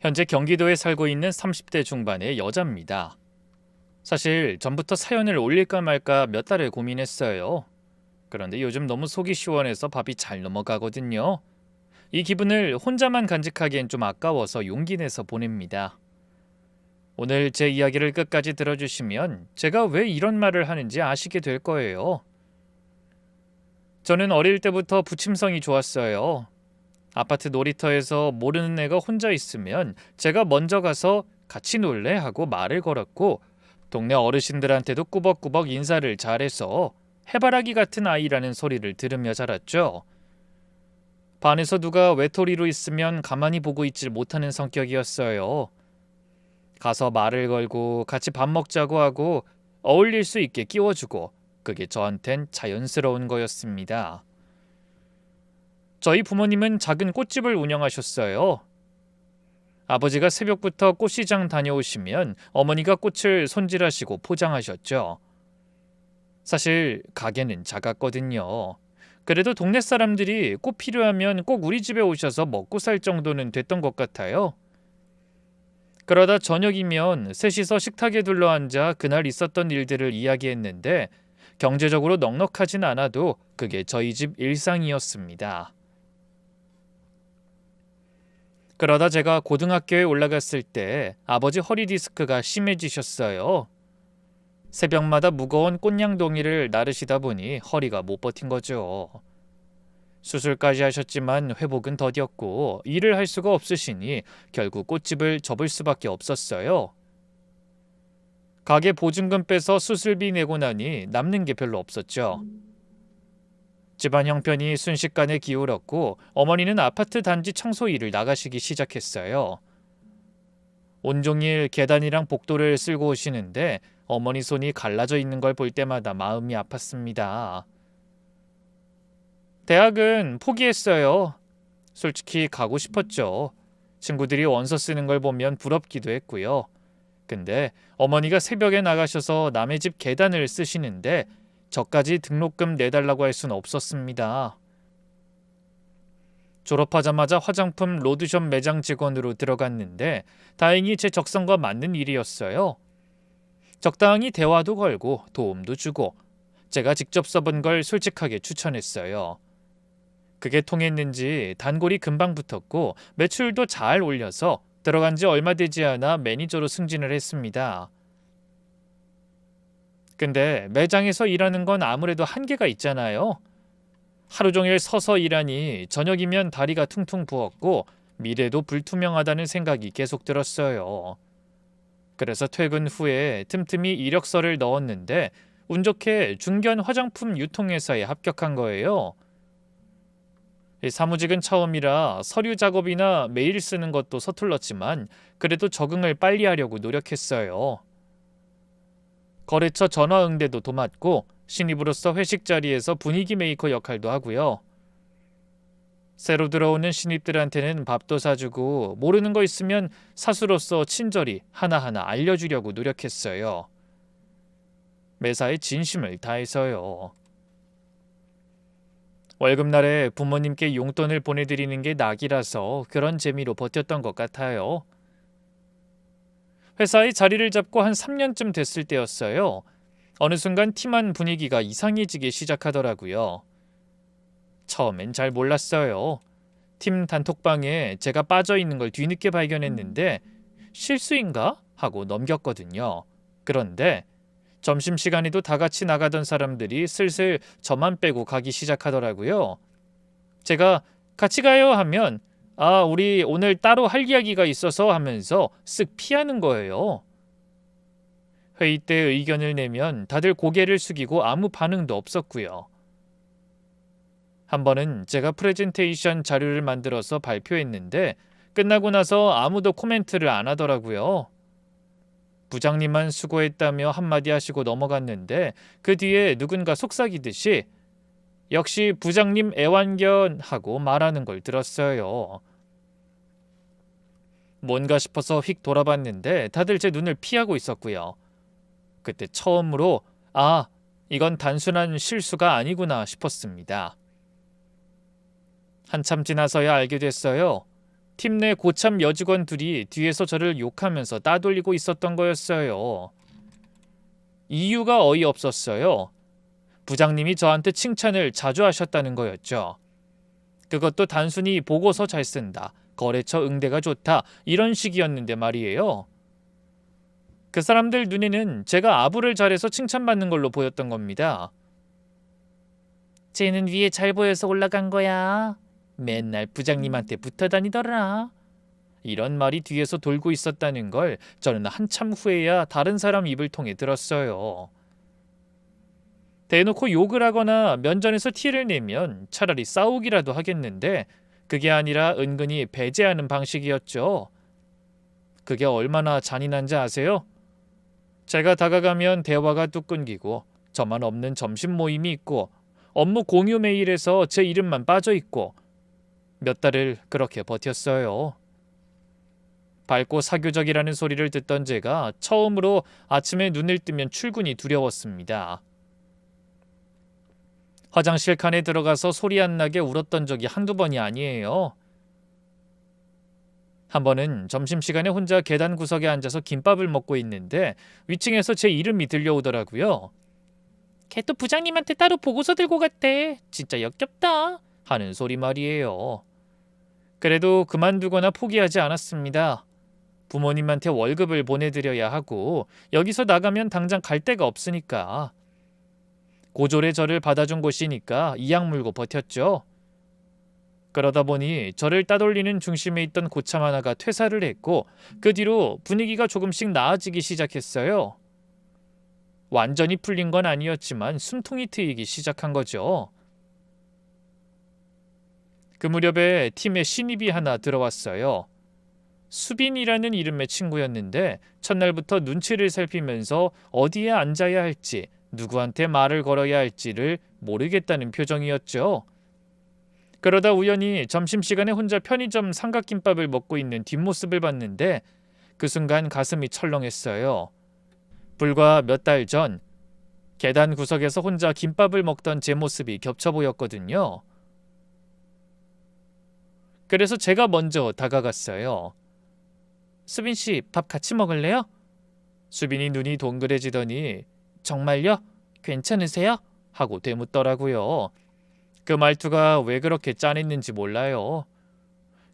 현재 경기도에 살고 있는 30대 중반의 여자입니다. 사실 전부터 사연을 올릴까 말까 몇 달을 고민했어요. 그런데 요즘 너무 속이 시원해서 밥이 잘 넘어가거든요. 이 기분을 혼자만 간직하기엔 좀 아까워서 용기 내서 보냅니다. 오늘 제 이야기를 끝까지 들어주시면 제가 왜 이런 말을 하는지 아시게 될 거예요. 저는 어릴 때부터 부침성이 좋았어요. 아파트 놀이터에서 모르는 애가 혼자 있으면 제가 먼저 가서 같이 놀래 하고 말을 걸었고, 동네 어르신들한테도 꾸벅꾸벅 인사를 잘해서 해바라기 같은 아이라는 소리를 들으며 자랐죠. 반에서 누가 외톨이로 있으면 가만히 보고 있질 못하는 성격이었어요. 가서 말을 걸고 같이 밥 먹자고 하고 어울릴 수 있게 끼워주고, 그게 저한텐 자연스러운 거였습니다. 저희 부모님은 작은 꽃집을 운영하셨어요. 아버지가 새벽부터 꽃시장 다녀오시면 어머니가 꽃을 손질하시고 포장하셨죠. 사실 가게는 작았거든요. 그래도 동네 사람들이 꽃 필요하면 꼭 우리 집에 오셔서 먹고 살 정도는 됐던 것 같아요. 그러다 저녁이면 셋이서 식탁에 둘러앉아 그날 있었던 일들을 이야기했는데, 경제적으로 넉넉하진 않아도 그게 저희 집 일상이었습니다. 그러다 제가 고등학교에 올라갔을 때 아버지 허리 디스크가 심해지셨어요. 새벽마다 무거운 꽃냥동이를 나르시다 보니 허리가 못 버틴 거죠. 수술까지 하셨지만 회복은 더뎠고 일을 할 수가 없으시니 결국 꽃집을 접을 수밖에 없었어요. 가게 보증금 빼서 수술비 내고 나니 남는 게 별로 없었죠. 집안 형편이 순식간에 기울었고 어머니는 아파트 단지 청소 일을 나가시기 시작했어요. 온종일 계단이랑 복도를 쓸고 오시는데 어머니 손이 갈라져 있는 걸 볼 때마다 마음이 아팠습니다. 대학은 포기했어요. 솔직히 가고 싶었죠. 친구들이 원서 쓰는 걸 보면 부럽기도 했고요. 근데 어머니가 새벽에 나가셔서 남의 집 계단을 쓰시는데 저까지 등록금 내달라고 할 수는 없었습니다. 졸업하자마자 화장품 로드숍 매장 직원으로 들어갔는데 다행히 제 적성과 맞는 일이었어요. 적당히 대화도 걸고 도움도 주고 제가 직접 써본 걸 솔직하게 추천했어요. 그게 통했는지 단골이 금방 붙었고 매출도 잘 올려서 들어간 지 얼마 되지 않아 매니저로 승진을 했습니다. 근데 매장에서 일하는 건 아무래도 한계가 있잖아요. 하루 종일 서서 일하니 저녁이면 다리가 퉁퉁 부었고 미래도 불투명하다는 생각이 계속 들었어요. 그래서 퇴근 후에 틈틈이 이력서를 넣었는데 운 좋게 중견 화장품 유통회사에 합격한 거예요. 사무직은 처음이라 서류 작업이나 메일 쓰는 것도 서툴렀지만 그래도 적응을 빨리 하려고 노력했어요. 거래처 전화 응대도 도맡고 신입으로서 회식 자리에서 분위기 메이커 역할도 하고요. 새로 들어오는 신입들한테는 밥도 사주고 모르는 거 있으면 사수로서 친절히 하나하나 알려주려고 노력했어요. 매사에 진심을 다해서요. 월급날에 부모님께 용돈을 보내드리는 게 낙이라서 그런 재미로 버텼던 것 같아요. 회사에 자리를 잡고 한 3년쯤 됐을 때였어요. 어느 순간 팀 안 분위기가 이상해지기 시작하더라고요. 처음엔 잘 몰랐어요. 팀 단톡방에 제가 빠져있는 걸 뒤늦게 발견했는데 실수인가? 하고 넘겼거든요. 그런데 점심시간에도 다 같이 나가던 사람들이 슬슬 저만 빼고 가기 시작하더라고요. 제가 같이 가요 하면 우리 오늘 따로 할 이야기가 있어서 하면서 쓱 피하는 거예요. 회의 때 의견을 내면 다들 고개를 숙이고 아무 반응도 없었고요. 한 번은 제가 프레젠테이션 자료를 만들어서 발표했는데 끝나고 나서 아무도 코멘트를 안 하더라고요. 부장님만 수고했다며 한마디 하시고 넘어갔는데 그 뒤에 누군가 속삭이듯이 역시 부장님 애완견 하고 말하는 걸 들었어요. 뭔가 싶어서 휙 돌아봤는데 다들 제 눈을 피하고 있었고요. 그때 처음으로 이건 단순한 실수가 아니구나 싶었습니다. 한참 지나서야 알게 됐어요. 팀 내 고참 여직원 둘이 뒤에서 저를 욕하면서 따돌리고 있었던 거였어요. 이유가 어이없었어요. 부장님이 저한테 칭찬을 자주 하셨다는 거였죠. 그것도 단순히 보고서 잘 쓴다, 거래처 응대가 좋다 이런 식이었는데 말이에요. 그 사람들 눈에는 제가 아부를 잘해서 칭찬받는 걸로 보였던 겁니다. 쟤는 위에 잘 보여서 올라간 거야. 맨날 부장님한테 붙어 다니더라. 이런 말이 뒤에서 돌고 있었다는 걸 저는 한참 후에야 다른 사람 입을 통해 들었어요. 대놓고 욕을 하거나 면전에서 티를 내면 차라리 싸우기라도 하겠는데 그게 아니라 은근히 배제하는 방식이었죠. 그게 얼마나 잔인한지 아세요? 제가 다가가면 대화가 뚝 끊기고 저만 없는 점심 모임이 있고 업무 공유 메일에서 제 이름만 빠져 있고 몇 달을 그렇게 버텼어요. 밝고 사교적이라는 소리를 듣던 제가 처음으로 아침에 눈을 뜨면 출근이 두려웠습니다. 화장실 칸에 들어가서 소리 안 나게 울었던 적이 한두 번이 아니에요. 한 번은 점심시간에 혼자 계단 구석에 앉아서 김밥을 먹고 있는데 위층에서 제 이름이 들려오더라고요. 걔 또 부장님한테 따로 보고서 들고 갔대. 진짜 역겹다. 하는 소리 말이에요. 그래도 그만두거나 포기하지 않았습니다. 부모님한테 월급을 보내드려야 하고 여기서 나가면 당장 갈 데가 없으니까. 고졸의 저를 받아준 곳이니까 이악 물고 버텼죠. 그러다 보니 저를 따돌리는 중심에 있던 고참 하나가 퇴사를 했고 그 뒤로 분위기가 조금씩 나아지기 시작했어요. 완전히 풀린 건 아니었지만 숨통이 트이기 시작한 거죠. 그 무렵에 팀에 신입이 하나 들어왔어요. 수빈이라는 이름의 친구였는데 첫날부터 눈치를 살피면서 어디에 앉아야 할지 누구한테 말을 걸어야 할지를 모르겠다는 표정이었죠. 그러다 우연히 점심시간에 혼자 편의점 삼각김밥을 먹고 있는 뒷모습을 봤는데 그 순간 가슴이 철렁했어요. 불과 몇 달 전 계단 구석에서 혼자 김밥을 먹던 제 모습이 겹쳐 보였거든요. 그래서 제가 먼저 다가갔어요. 수빈 씨, 밥 같이 먹을래요? 수빈이 눈이 동그래지더니 정말요? 괜찮으세요? 하고 되묻더라고요. 그 말투가 왜 그렇게 짠했는지 몰라요.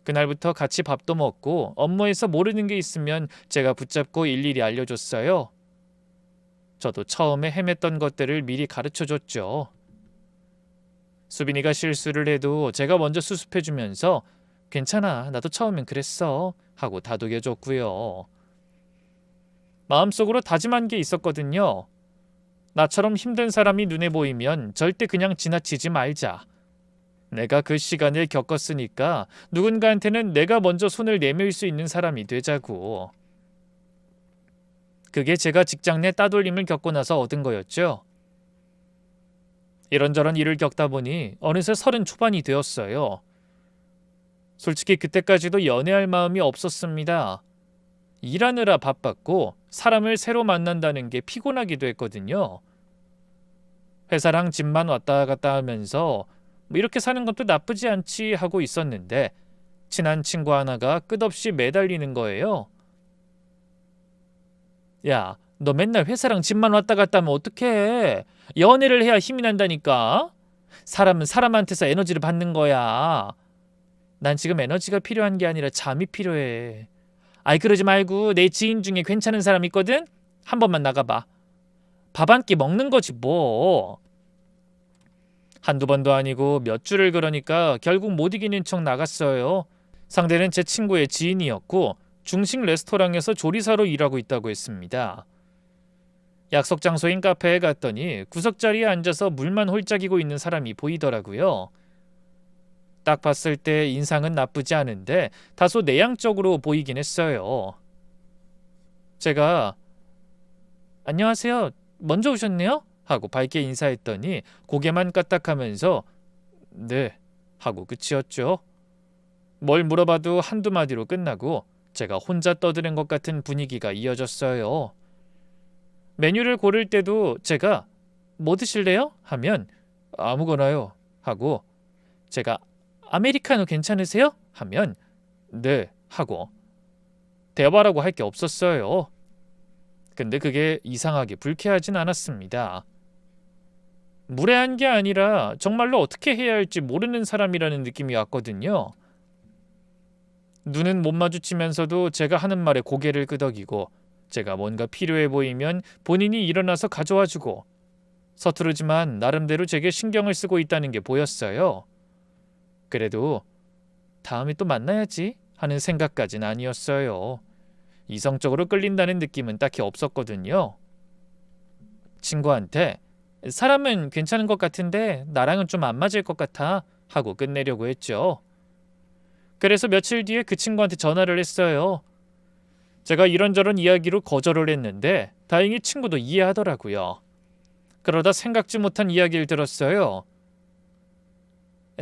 그날부터 같이 밥도 먹고 업무에서 모르는 게 있으면 제가 붙잡고 일일이 알려줬어요. 저도 처음에 헤맸던 것들을 미리 가르쳐줬죠. 수빈이가 실수를 해도 제가 먼저 수습해주면서 괜찮아, 나도 처음엔 그랬어 하고 다독여줬고요. 마음속으로 다짐한 게 있었거든요. 나처럼 힘든 사람이 눈에 보이면 절대 그냥 지나치지 말자. 내가 그 시간을 겪었으니까 누군가한테는 내가 먼저 손을 내밀 수 있는 사람이 되자고. 그게 제가 직장 내 따돌림을 겪고 나서 얻은 거였죠. 이런저런 일을 겪다 보니 어느새 30 초반이 되었어요. 솔직히 그때까지도 연애할 마음이 없었습니다. 일하느라 바빴고 사람을 새로 만난다는 게 피곤하기도 했거든요. 회사랑 집만 왔다 갔다 하면서 뭐 이렇게 사는 것도 나쁘지 않지 하고 있었는데 친한 친구 하나가 끝없이 매달리는 거예요. 야, 너 맨날 회사랑 집만 왔다 갔다 하면 어떡해? 연애를 해야 힘이 난다니까? 사람은 사람한테서 에너지를 받는 거야. 난 지금 에너지가 필요한 게 아니라 잠이 필요해. 아이 그러지 말고 내 지인 중에 괜찮은 사람 있거든? 한 번만 나가봐. 밥 한 끼 먹는 거지 뭐. 한두 번도 아니고 몇 주를 그러니까 결국 못 이기는 척 나갔어요. 상대는 제 친구의 지인이었고 중식 레스토랑에서 조리사로 일하고 있다고 했습니다. 약속 장소인 카페에 갔더니 구석자리에 앉아서 물만 홀짝이고 있는 사람이 보이더라고요. 딱 봤을 때 인상은 나쁘지 않은데 다소 내향적으로 보이긴 했어요. 제가 안녕하세요. 먼저 오셨네요? 하고 밝게 인사했더니 고개만 까딱하면서 네 하고 끝이었죠. 뭘 물어봐도 한두 마디로 끝나고 제가 혼자 떠드는 것 같은 분위기가 이어졌어요. 메뉴를 고를 때도 제가 뭐 드실래요? 하면 아무거나요 하고 제가 아메리카노 괜찮으세요? 하면 네 하고 대화라고 할 게 없었어요. 근데 그게 이상하게 불쾌하진 않았습니다. 무례한 게 아니라 정말로 어떻게 해야 할지 모르는 사람이라는 느낌이 왔거든요. 눈은 못 마주치면서도 제가 하는 말에 고개를 끄덕이고 제가 뭔가 필요해 보이면 본인이 일어나서 가져와주고 서투르지만 나름대로 제게 신경을 쓰고 있다는 게 보였어요. 그래도 다음에 또 만나야지 하는 생각까진 아니었어요. 이성적으로 끌린다는 느낌은 딱히 없었거든요. 친구한테 사람은 괜찮은 것 같은데 나랑은 좀 안 맞을 것 같아 하고 끝내려고 했죠. 그래서 며칠 뒤에 그 친구한테 전화를 했어요. 제가 이런저런 이야기로 거절을 했는데 다행히 친구도 이해하더라고요. 그러다 생각지 못한 이야기를 들었어요.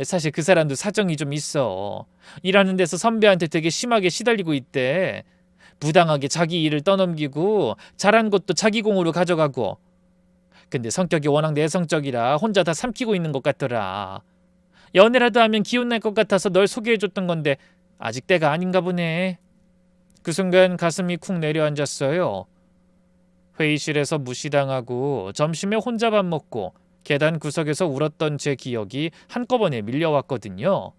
사실 그 사람도 사정이 좀 있어. 일하는 데서 선배한테 되게 심하게 시달리고 있대. 부당하게 자기 일을 떠넘기고 잘한 것도 자기 공으로 가져가고. 근데 성격이 워낙 내성적이라 혼자 다 삼키고 있는 것 같더라. 연애라도 하면 기운날 것 같아서 널 소개해줬던 건데 아직 때가 아닌가 보네. 그 순간 가슴이 쿵 내려앉았어요. 회의실에서 무시당하고 점심에 혼자 밥 먹고 계단 구석에서 울었던 제 기억이 한꺼번에 밀려왔거든요.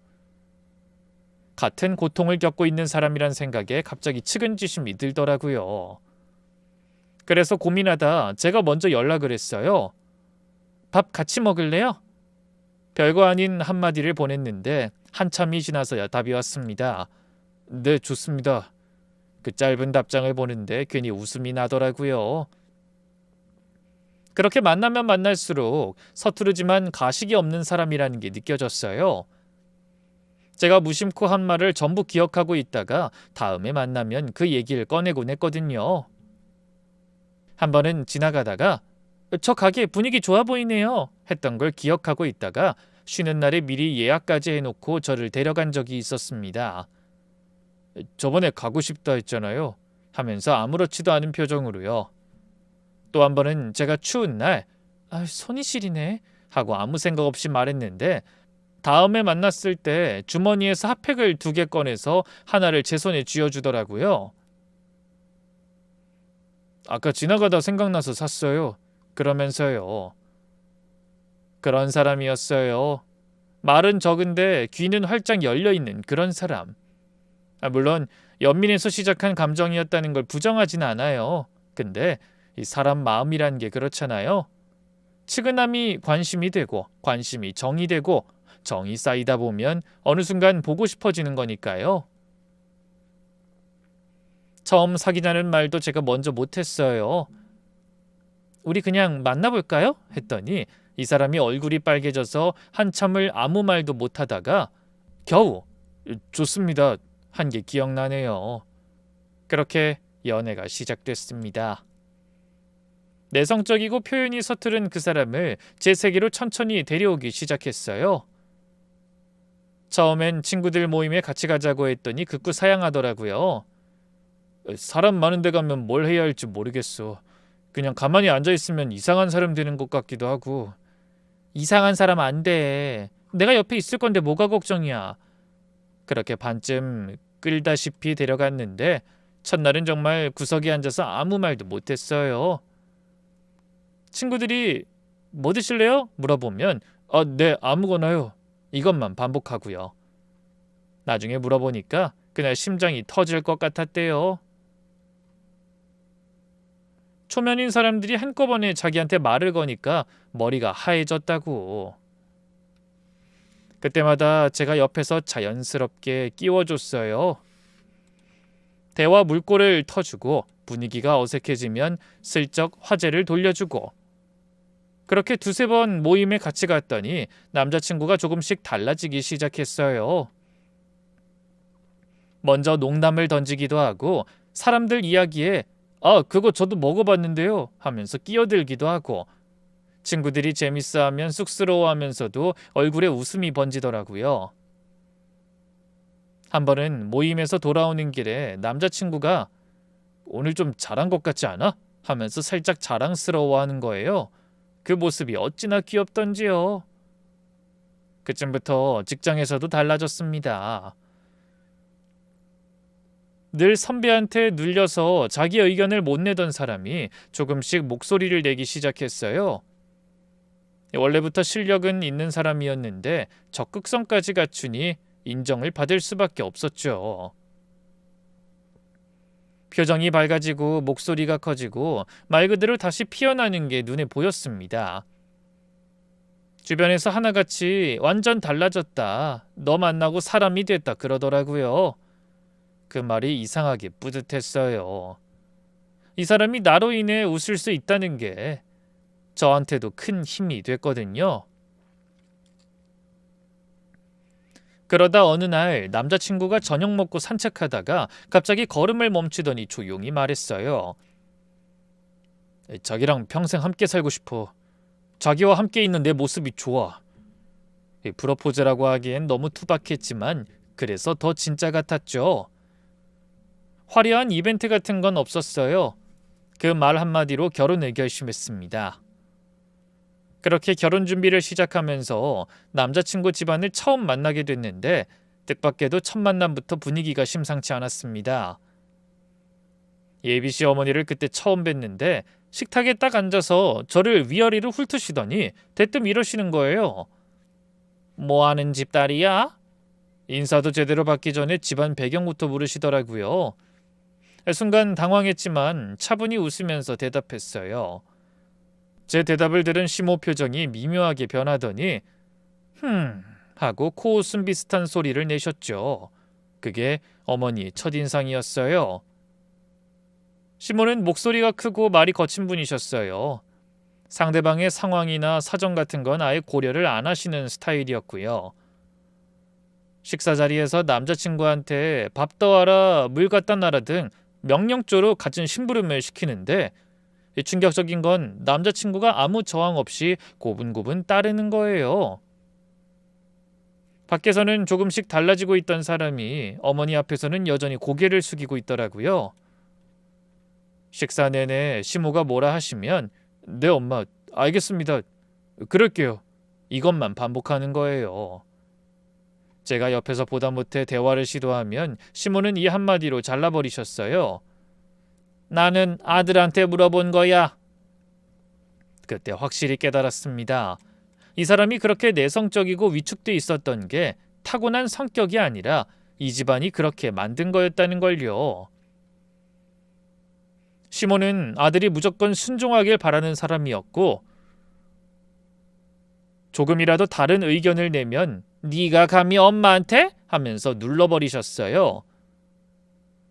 같은 고통을 겪고 있는 사람이란 생각에 갑자기 측은지심이 들더라고요. 그래서 고민하다 제가 먼저 연락을 했어요. 밥 같이 먹을래요? 별거 아닌 한마디를 보냈는데 한참이 지나서야 답이 왔습니다. 네, 좋습니다. 그 짧은 답장을 보는데 괜히 웃음이 나더라고요. 그렇게 만나면 만날수록 서투르지만 가식이 없는 사람이라는 게 느껴졌어요. 제가 무심코 한 말을 전부 기억하고 있다가 다음에 만나면 그 얘기를 꺼내곤 했거든요. 한 번은 지나가다가 저 가게 분위기 좋아 보이네요 했던 걸 기억하고 있다가 쉬는 날에 미리 예약까지 해놓고 저를 데려간 적이 있었습니다. 저번에 가고 싶다 했잖아요 하면서 아무렇지도 않은 표정으로요. 또 한 번은 제가 추운 날 손이 시리네 하고 아무 생각 없이 말했는데 다음에 만났을 때 주머니에서 핫팩을 2개 꺼내서 하나를 제 손에 쥐어주더라고요. 아까 지나가다 생각나서 샀어요. 그러면서요. 그런 사람이었어요. 말은 적은데 귀는 활짝 열려있는 그런 사람. 물론 연민에서 시작한 감정이었다는 걸 부정하진 않아요. 근데 이 사람 마음이란 게 그렇잖아요. 측은함이 관심이 되고 관심이 정이 되고 정이 쌓이다 보면 어느 순간 보고 싶어지는 거니까요. 처음 사귀자는 말도 제가 먼저 못했어요. 우리 그냥 만나볼까요? 했더니 이 사람이 얼굴이 빨개져서 한참을 아무 말도 못하다가 겨우 좋습니다 한 게 기억나네요. 그렇게 연애가 시작됐습니다. 내성적이고 표현이 서투른 그 사람을 제 세계로 천천히 데려오기 시작했어요. 처음엔 친구들 모임에 같이 가자고 했더니 극구 사양하더라고요. 사람 많은 데 가면 뭘 해야 할지 모르겠어. 그냥 가만히 앉아있으면 이상한 사람 되는 것 같기도 하고. 이상한 사람 안 돼. 내가 옆에 있을 건데 뭐가 걱정이야. 그렇게 반쯤 끌다시피 데려갔는데 첫날은 정말 구석에 앉아서 아무 말도 못했어요. 친구들이 뭐 드실래요? 물어보면 네, 아무거나요. 이것만 반복하고요. 나중에 물어보니까 그날 심장이 터질 것 같았대요. 초면인 사람들이 한꺼번에 자기한테 말을 거니까 머리가 하얘졌다고. 그때마다 제가 옆에서 자연스럽게 끼워줬어요. 대화 물꼬를 터주고 분위기가 어색해지면 슬쩍 화제를 돌려주고. 그렇게 2-3번 모임에 같이 갔더니 남자친구가 조금씩 달라지기 시작했어요. 먼저 농담을 던지기도 하고 사람들 이야기에 그거 저도 먹어봤는데요 하면서 끼어들기도 하고 친구들이 재밌어하면 쑥스러워하면서도 얼굴에 웃음이 번지더라고요. 한 번은 모임에서 돌아오는 길에 남자친구가 오늘 좀 잘한 것 같지 않아? 하면서 살짝 자랑스러워하는 거예요. 그 모습이 어찌나 귀엽던지요. 그쯤부터 직장에서도 달라졌습니다. 늘 선배한테 눌려서 자기 의견을 못 내던 사람이 조금씩 목소리를 내기 시작했어요. 원래부터 실력은 있는 사람이었는데 적극성까지 갖추니 인정을 받을 수밖에 없었죠. 표정이 밝아지고 목소리가 커지고 말 그대로 다시 피어나는 게 눈에 보였습니다. 주변에서 하나같이 완전 달라졌다, 너 만나고 사람이 됐다 그러더라고요. 그 말이 이상하게 뿌듯했어요. 이 사람이 나로 인해 웃을 수 있다는 게 저한테도 큰 힘이 됐거든요. 그러다 어느 날 남자친구가 저녁 먹고 산책하다가 갑자기 걸음을 멈추더니 조용히 말했어요. 자기랑 평생 함께 살고 싶어. 자기와 함께 있는 내 모습이 좋아. 프로포즈라고 하기엔 너무 투박했지만 그래서 더 진짜 같았죠. 화려한 이벤트 같은 건 없었어요. 그 말 한마디로 결혼을 결심했습니다. 그렇게 결혼 준비를 시작하면서 남자친구 집안을 처음 만나게 됐는데 뜻밖에도 첫 만남부터 분위기가 심상치 않았습니다. 예비씨 어머니를 그때 처음 뵀는데 식탁에 딱 앉아서 저를 위아래로 훑으시더니 대뜸 이러시는 거예요. 뭐 하는 집 딸이야? 인사도 제대로 받기 전에 집안 배경부터 물으시더라고요. 순간 당황했지만 차분히 웃으면서 대답했어요. 제 대답을 들은 시모 표정이 미묘하게 변하더니 하고 코웃음 비슷한 소리를 내셨죠. 그게 어머니의 첫인상이었어요. 시모는 목소리가 크고 말이 거친 분이셨어요. 상대방의 상황이나 사정 같은 건 아예 고려를 안 하시는 스타일이었고요. 식사 자리에서 남자친구한테 밥 더하라, 물 갖다 놔라 등 명령조로 갖은 심부름을 시키는데 충격적인 건 남자친구가 아무 저항 없이 고분고분 따르는 거예요. 밖에서는 조금씩 달라지고 있던 사람이 어머니 앞에서는 여전히 고개를 숙이고 있더라고요. 식사 내내 시모가 뭐라 하시면 네 엄마, 알겠습니다. 그럴게요. 이것만 반복하는 거예요. 제가 옆에서 보다 못해 대화를 시도하면 시모는 이 한마디로 잘라버리셨어요. 나는 아들한테 물어본 거야. 그때 확실히 깨달았습니다. 이 사람이 그렇게 내성적이고 위축돼 있었던 게 타고난 성격이 아니라 이 집안이 그렇게 만든 거였다는 걸요. 시모는 아들이 무조건 순종하길 바라는 사람이었고 조금이라도 다른 의견을 내면 네가 감히 엄마한테? 하면서 눌러버리셨어요.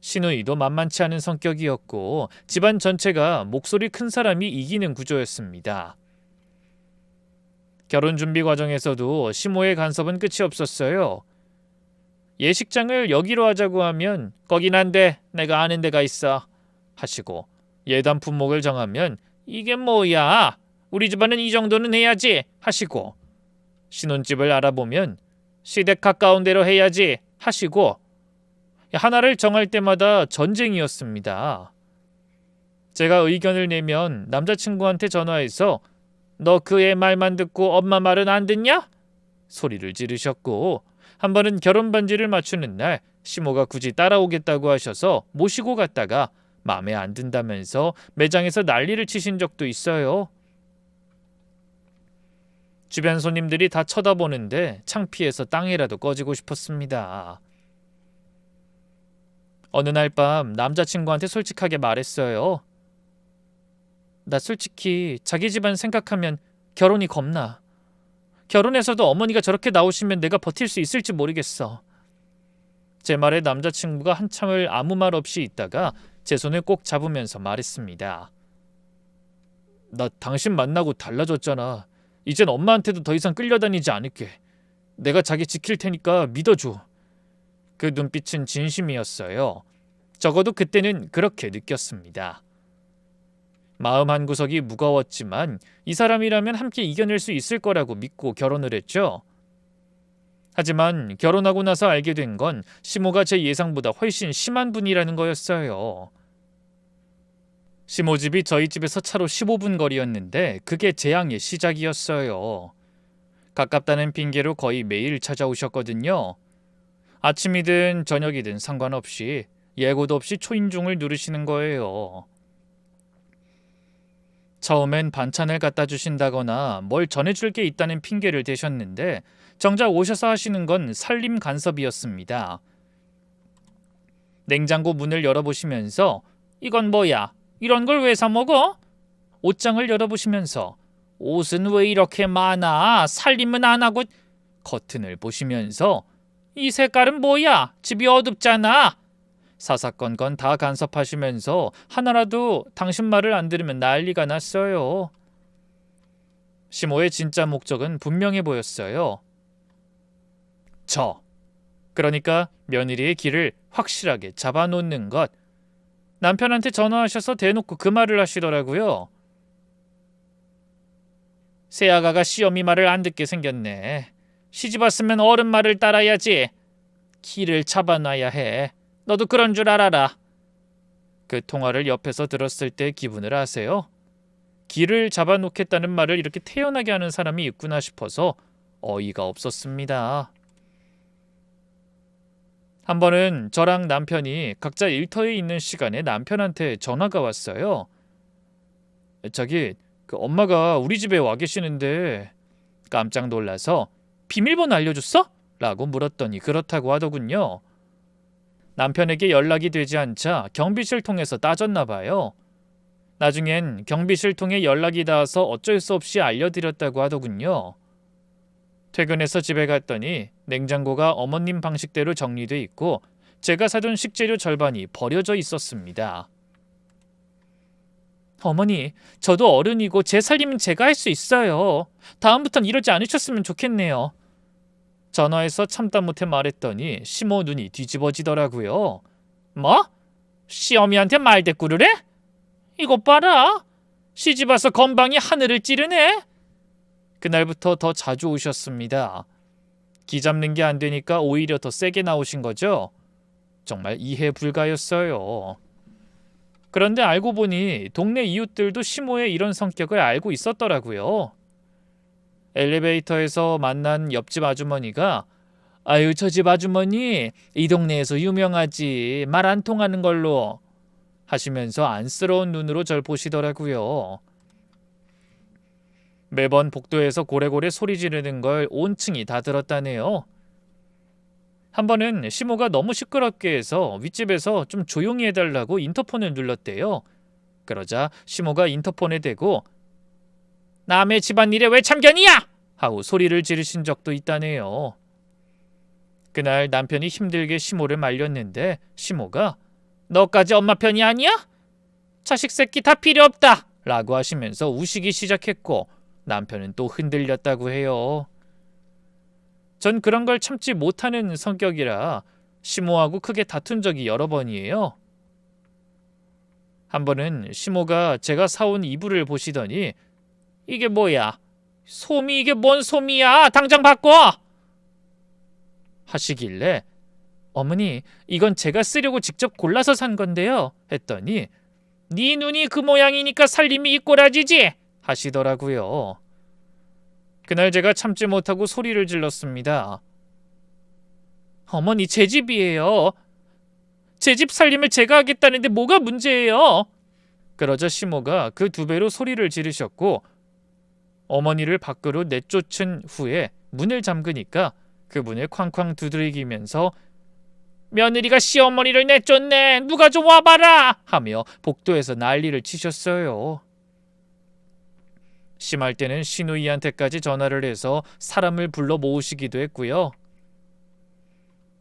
시누이도 만만치 않은 성격이었고 집안 전체가 목소리 큰 사람이 이기는 구조였습니다. 결혼 준비 과정에서도 시모의 간섭은 끝이 없었어요. 예식장을 여기로 하자고 하면 거긴 안 돼, 내가 아는 데가 있어 하시고, 예단 품목을 정하면 이게 뭐야, 우리 집안은 이 정도는 해야지 하시고, 신혼집을 알아보면 시댁 가까운 데로 해야지 하시고, 하나를 정할 때마다 전쟁이었습니다. 제가 의견을 내면 남자친구한테 전화해서 너 그 애 말만 듣고 엄마 말은 안 듣냐? 소리를 지르셨고, 한 번은 결혼 반지를 맞추는 날 시모가 굳이 따라오겠다고 하셔서 모시고 갔다가 마음에 안 든다면서 매장에서 난리를 치신 적도 있어요. 주변 손님들이 다 쳐다보는데 창피해서 땅이라도 꺼지고 싶었습니다. 어느 날 밤 남자친구한테 솔직하게 말했어요. 나 솔직히 자기 집안 생각하면 결혼이 겁나. 결혼해서도 어머니가 저렇게 나오시면 내가 버틸 수 있을지 모르겠어. 제 말에 남자친구가 한참을 아무 말 없이 있다가 제 손을 꼭 잡으면서 말했습니다. 나 당신 만나고 달라졌잖아. 이젠 엄마한테도 더 이상 끌려다니지 않을게. 내가 자기 지킬 테니까 믿어줘. 그 눈빛은 진심이었어요. 적어도 그때는 그렇게 느꼈습니다. 마음 한구석이 무거웠지만 이 사람이라면 함께 이겨낼 수 있을 거라고 믿고 결혼을 했죠. 하지만 결혼하고 나서 알게 된 건 시모가 제 예상보다 훨씬 심한 분이라는 거였어요. 시모 집이 저희 집에서 차로 15분 거리였는데 그게 재앙의 시작이었어요. 가깝다는 핑계로 거의 매일 찾아오셨거든요. 아침이든 저녁이든 상관없이 예고도 없이 초인종을 누르시는 거예요. 처음엔 반찬을 갖다 주신다거나 뭘 전해줄 게 있다는 핑계를 대셨는데 정작 오셔서 하시는 건 살림 간섭이었습니다. 냉장고 문을 열어보시면서 이건 뭐야? 이런 걸 왜 사 먹어? 옷장을 열어보시면서 옷은 왜 이렇게 많아? 살림은 안 하고. 커튼을 보시면서 이 색깔은 뭐야? 집이 어둡잖아. 사사건건 다 간섭하시면서 하나라도 당신 말을 안 들으면 난리가 났어요. 시모의 진짜 목적은 분명해 보였어요. 그러니까 며느리의 길을 확실하게 잡아놓는 것. 남편한테 전화하셔서 대놓고 그 말을 하시더라고요. 새아가가 시어미 말을 안 듣게 생겼네. 시집 왔으면 어른 말을 따라야지. 길을 잡아놔야 해. 너도 그런 줄 알아라. 그 통화를 옆에서 들었을 때 기분을 아세요? 길을 잡아놓겠다는 말을 이렇게 태연하게 하는 사람이 있구나 싶어서 어이가 없었습니다. 한 번은 저랑 남편이 각자 일터에 있는 시간에 남편한테 전화가 왔어요. 자기, 엄마가 우리 집에 와 계시는데. 깜짝 놀라서 비밀번호 알려줬어? 라고 물었더니 그렇다고 하더군요. 남편에게 연락이 되지 않자 경비실 통해서 따졌나 봐요. 나중엔 경비실 통해 연락이 닿아서 어쩔 수 없이 알려드렸다고 하더군요. 퇴근해서 집에 갔더니 냉장고가 어머님 방식대로 정리돼 있고 제가 사둔 식재료 절반이 버려져 있었습니다. 어머니, 저도 어른이고 제 살림은 제가 할 수 있어요. 다음부턴 이러지 않으셨으면 좋겠네요. 전화해서 참다 못해 말했더니 시모 눈이 뒤집어지더라고요. 뭐? 시어미한테 말대꾸를 해? 이것 봐라. 시집 와서 건방이 하늘을 찌르네. 그날부터 더 자주 오셨습니다. 기 잡는 게 안 되니까 오히려 더 세게 나오신 거죠? 정말 이해 불가였어요. 그런데 알고 보니 동네 이웃들도 시모의 이런 성격을 알고 있었더라고요. 엘리베이터에서 만난 옆집 아주머니가 아유, 저 집 아주머니 이 동네에서 유명하지, 말 안 통하는 걸로 하시면서 안쓰러운 눈으로 절 보시더라고요. 매번 복도에서 고래고래 소리 지르는 걸 온 층이 다 들었다네요. 한 번은 시모가 너무 시끄럽게 해서 윗집에서 좀 조용히 해달라고 인터폰을 눌렀대요. 그러자 시모가 인터폰에 대고 남의 집안일에 왜 참견이야! 하고 소리를 지르신 적도 있다네요. 그날 남편이 힘들게 시모를 말렸는데 시모가 너까지 엄마 편이 아니야? 자식 새끼 다 필요 없다! 라고 하시면서 우시기 시작했고 남편은 또 흔들렸다고 해요. 전 그런 걸 참지 못하는 성격이라 시모하고 크게 다툰 적이 여러 번이에요. 한 번은 시모가 제가 사온 이불을 보시더니 이게 뭐야? 솜이 이게 뭔 솜이야? 당장 바꿔! 하시길래 어머니, 이건 제가 쓰려고 직접 골라서 산 건데요. 했더니 네 눈이 그 모양이니까 살림이 이 꼬라지지? 하시더라고요. 그날 제가 참지 못하고 소리를 질렀습니다. 어머니, 제 집이에요. 제 집 살림을 제가 하겠다는데 뭐가 문제예요? 그러자 시모가 그 2배로 소리를 지르셨고 어머니를 밖으로 내쫓은 후에 문을 잠그니까 그 문을 쾅쾅 두드리면서 며느리가 시어머니를 내쫓네, 누가 좀 와봐라! 하며 복도에서 난리를 치셨어요. 심할 때는 시누이한테까지 전화를 해서 사람을 불러 모으시기도 했고요.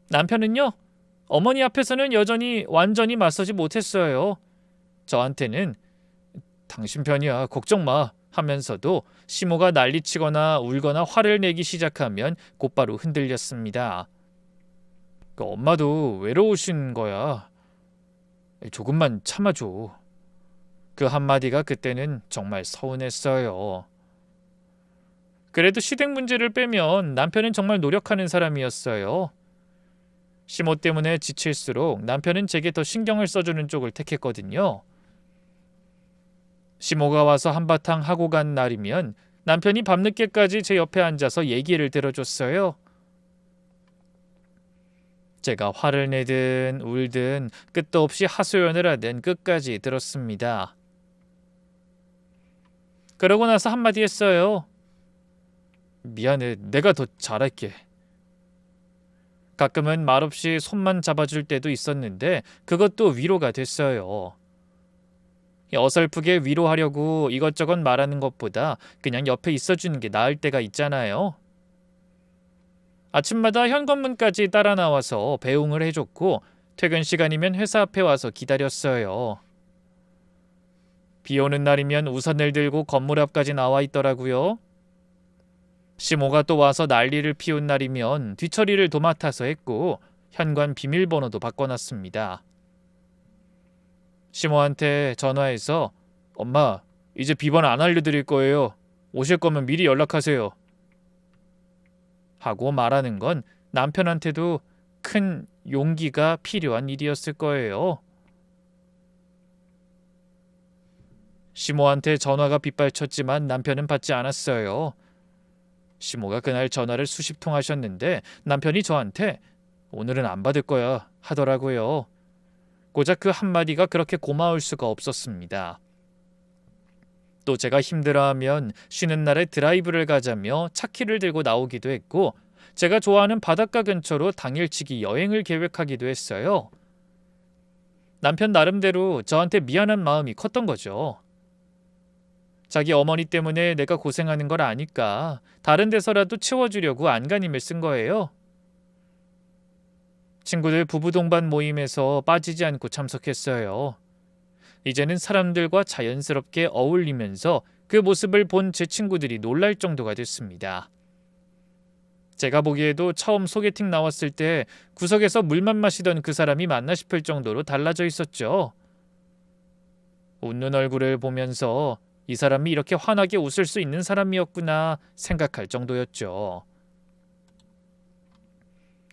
남편은요, 어머니 앞에서는 여전히 완전히 맞서지 못했어요. 저한테는 당신 편이야, 걱정 마 하면서도 시모가 난리치거나 울거나 화를 내기 시작하면 곧바로 흔들렸습니다. 엄마도 외로우신 거야. 조금만 참아줘. 그 한마디가 그때는 정말 서운했어요. 그래도 시댁 문제를 빼면 남편은 정말 노력하는 사람이었어요. 시모 때문에 지칠수록 남편은 제게 더 신경을 써주는 쪽을 택했거든요. 시모가 와서 한바탕 하고 간 날이면 남편이 밤늦게까지 제 옆에 앉아서 얘기를 들어줬어요. 제가 화를 내든 울든 끝도 없이 하소연을 하든 끝까지 들었습니다. 그러고 나서 한마디 했어요. 미안해, 내가 더 잘할게. 가끔은 말없이 손만 잡아줄 때도 있었는데 그것도 위로가 됐어요. 어설프게 위로하려고 이것저것 말하는 것보다 그냥 옆에 있어주는 게 나을 때가 있잖아요. 아침마다 현관문까지 따라 나와서 배웅을 해줬고 퇴근 시간이면 회사 앞에 와서 기다렸어요. 비 오는 날이면 우산을 들고 건물 앞까지 나와 있더라고요. 시모가 또 와서 난리를 피운 날이면 뒤처리를 도맡아서 했고 현관 비밀번호도 바꿔놨습니다. 시모한테 전화해서 엄마, 이제 비번 안 알려드릴 거예요. 오실 거면 미리 연락하세요. 하고 말하는 건 남편한테도 큰 용기가 필요한 일이었을 거예요. 시모한테 전화가 빗발쳤지만 남편은 받지 않았어요. 시모가 그날 전화를 수십 통 하셨는데 남편이 저한테 오늘은 안 받을 거야 하더라고요. 고작 그 한마디가 그렇게 고마울 수가 없었습니다. 또 제가 힘들어하면 쉬는 날에 드라이브를 가자며 차키를 들고 나오기도 했고 제가 좋아하는 바닷가 근처로 당일치기 여행을 계획하기도 했어요. 남편 나름대로 저한테 미안한 마음이 컸던 거죠. 자기 어머니 때문에 내가 고생하는 걸 아니까 다른 데서라도 채워주려고 안간힘을 쓴 거예요. 친구들 부부 동반 모임에서 빠지지 않고 참석했어요. 이제는 사람들과 자연스럽게 어울리면서 그 모습을 본 제 친구들이 놀랄 정도가 됐습니다. 제가 보기에도 처음 소개팅 나왔을 때 구석에서 물만 마시던 그 사람이 맞나 싶을 정도로 달라져 있었죠. 웃는 얼굴을 보면서 이 사람이 이렇게 환하게 웃을 수 있는 사람이었구나 생각할 정도였죠.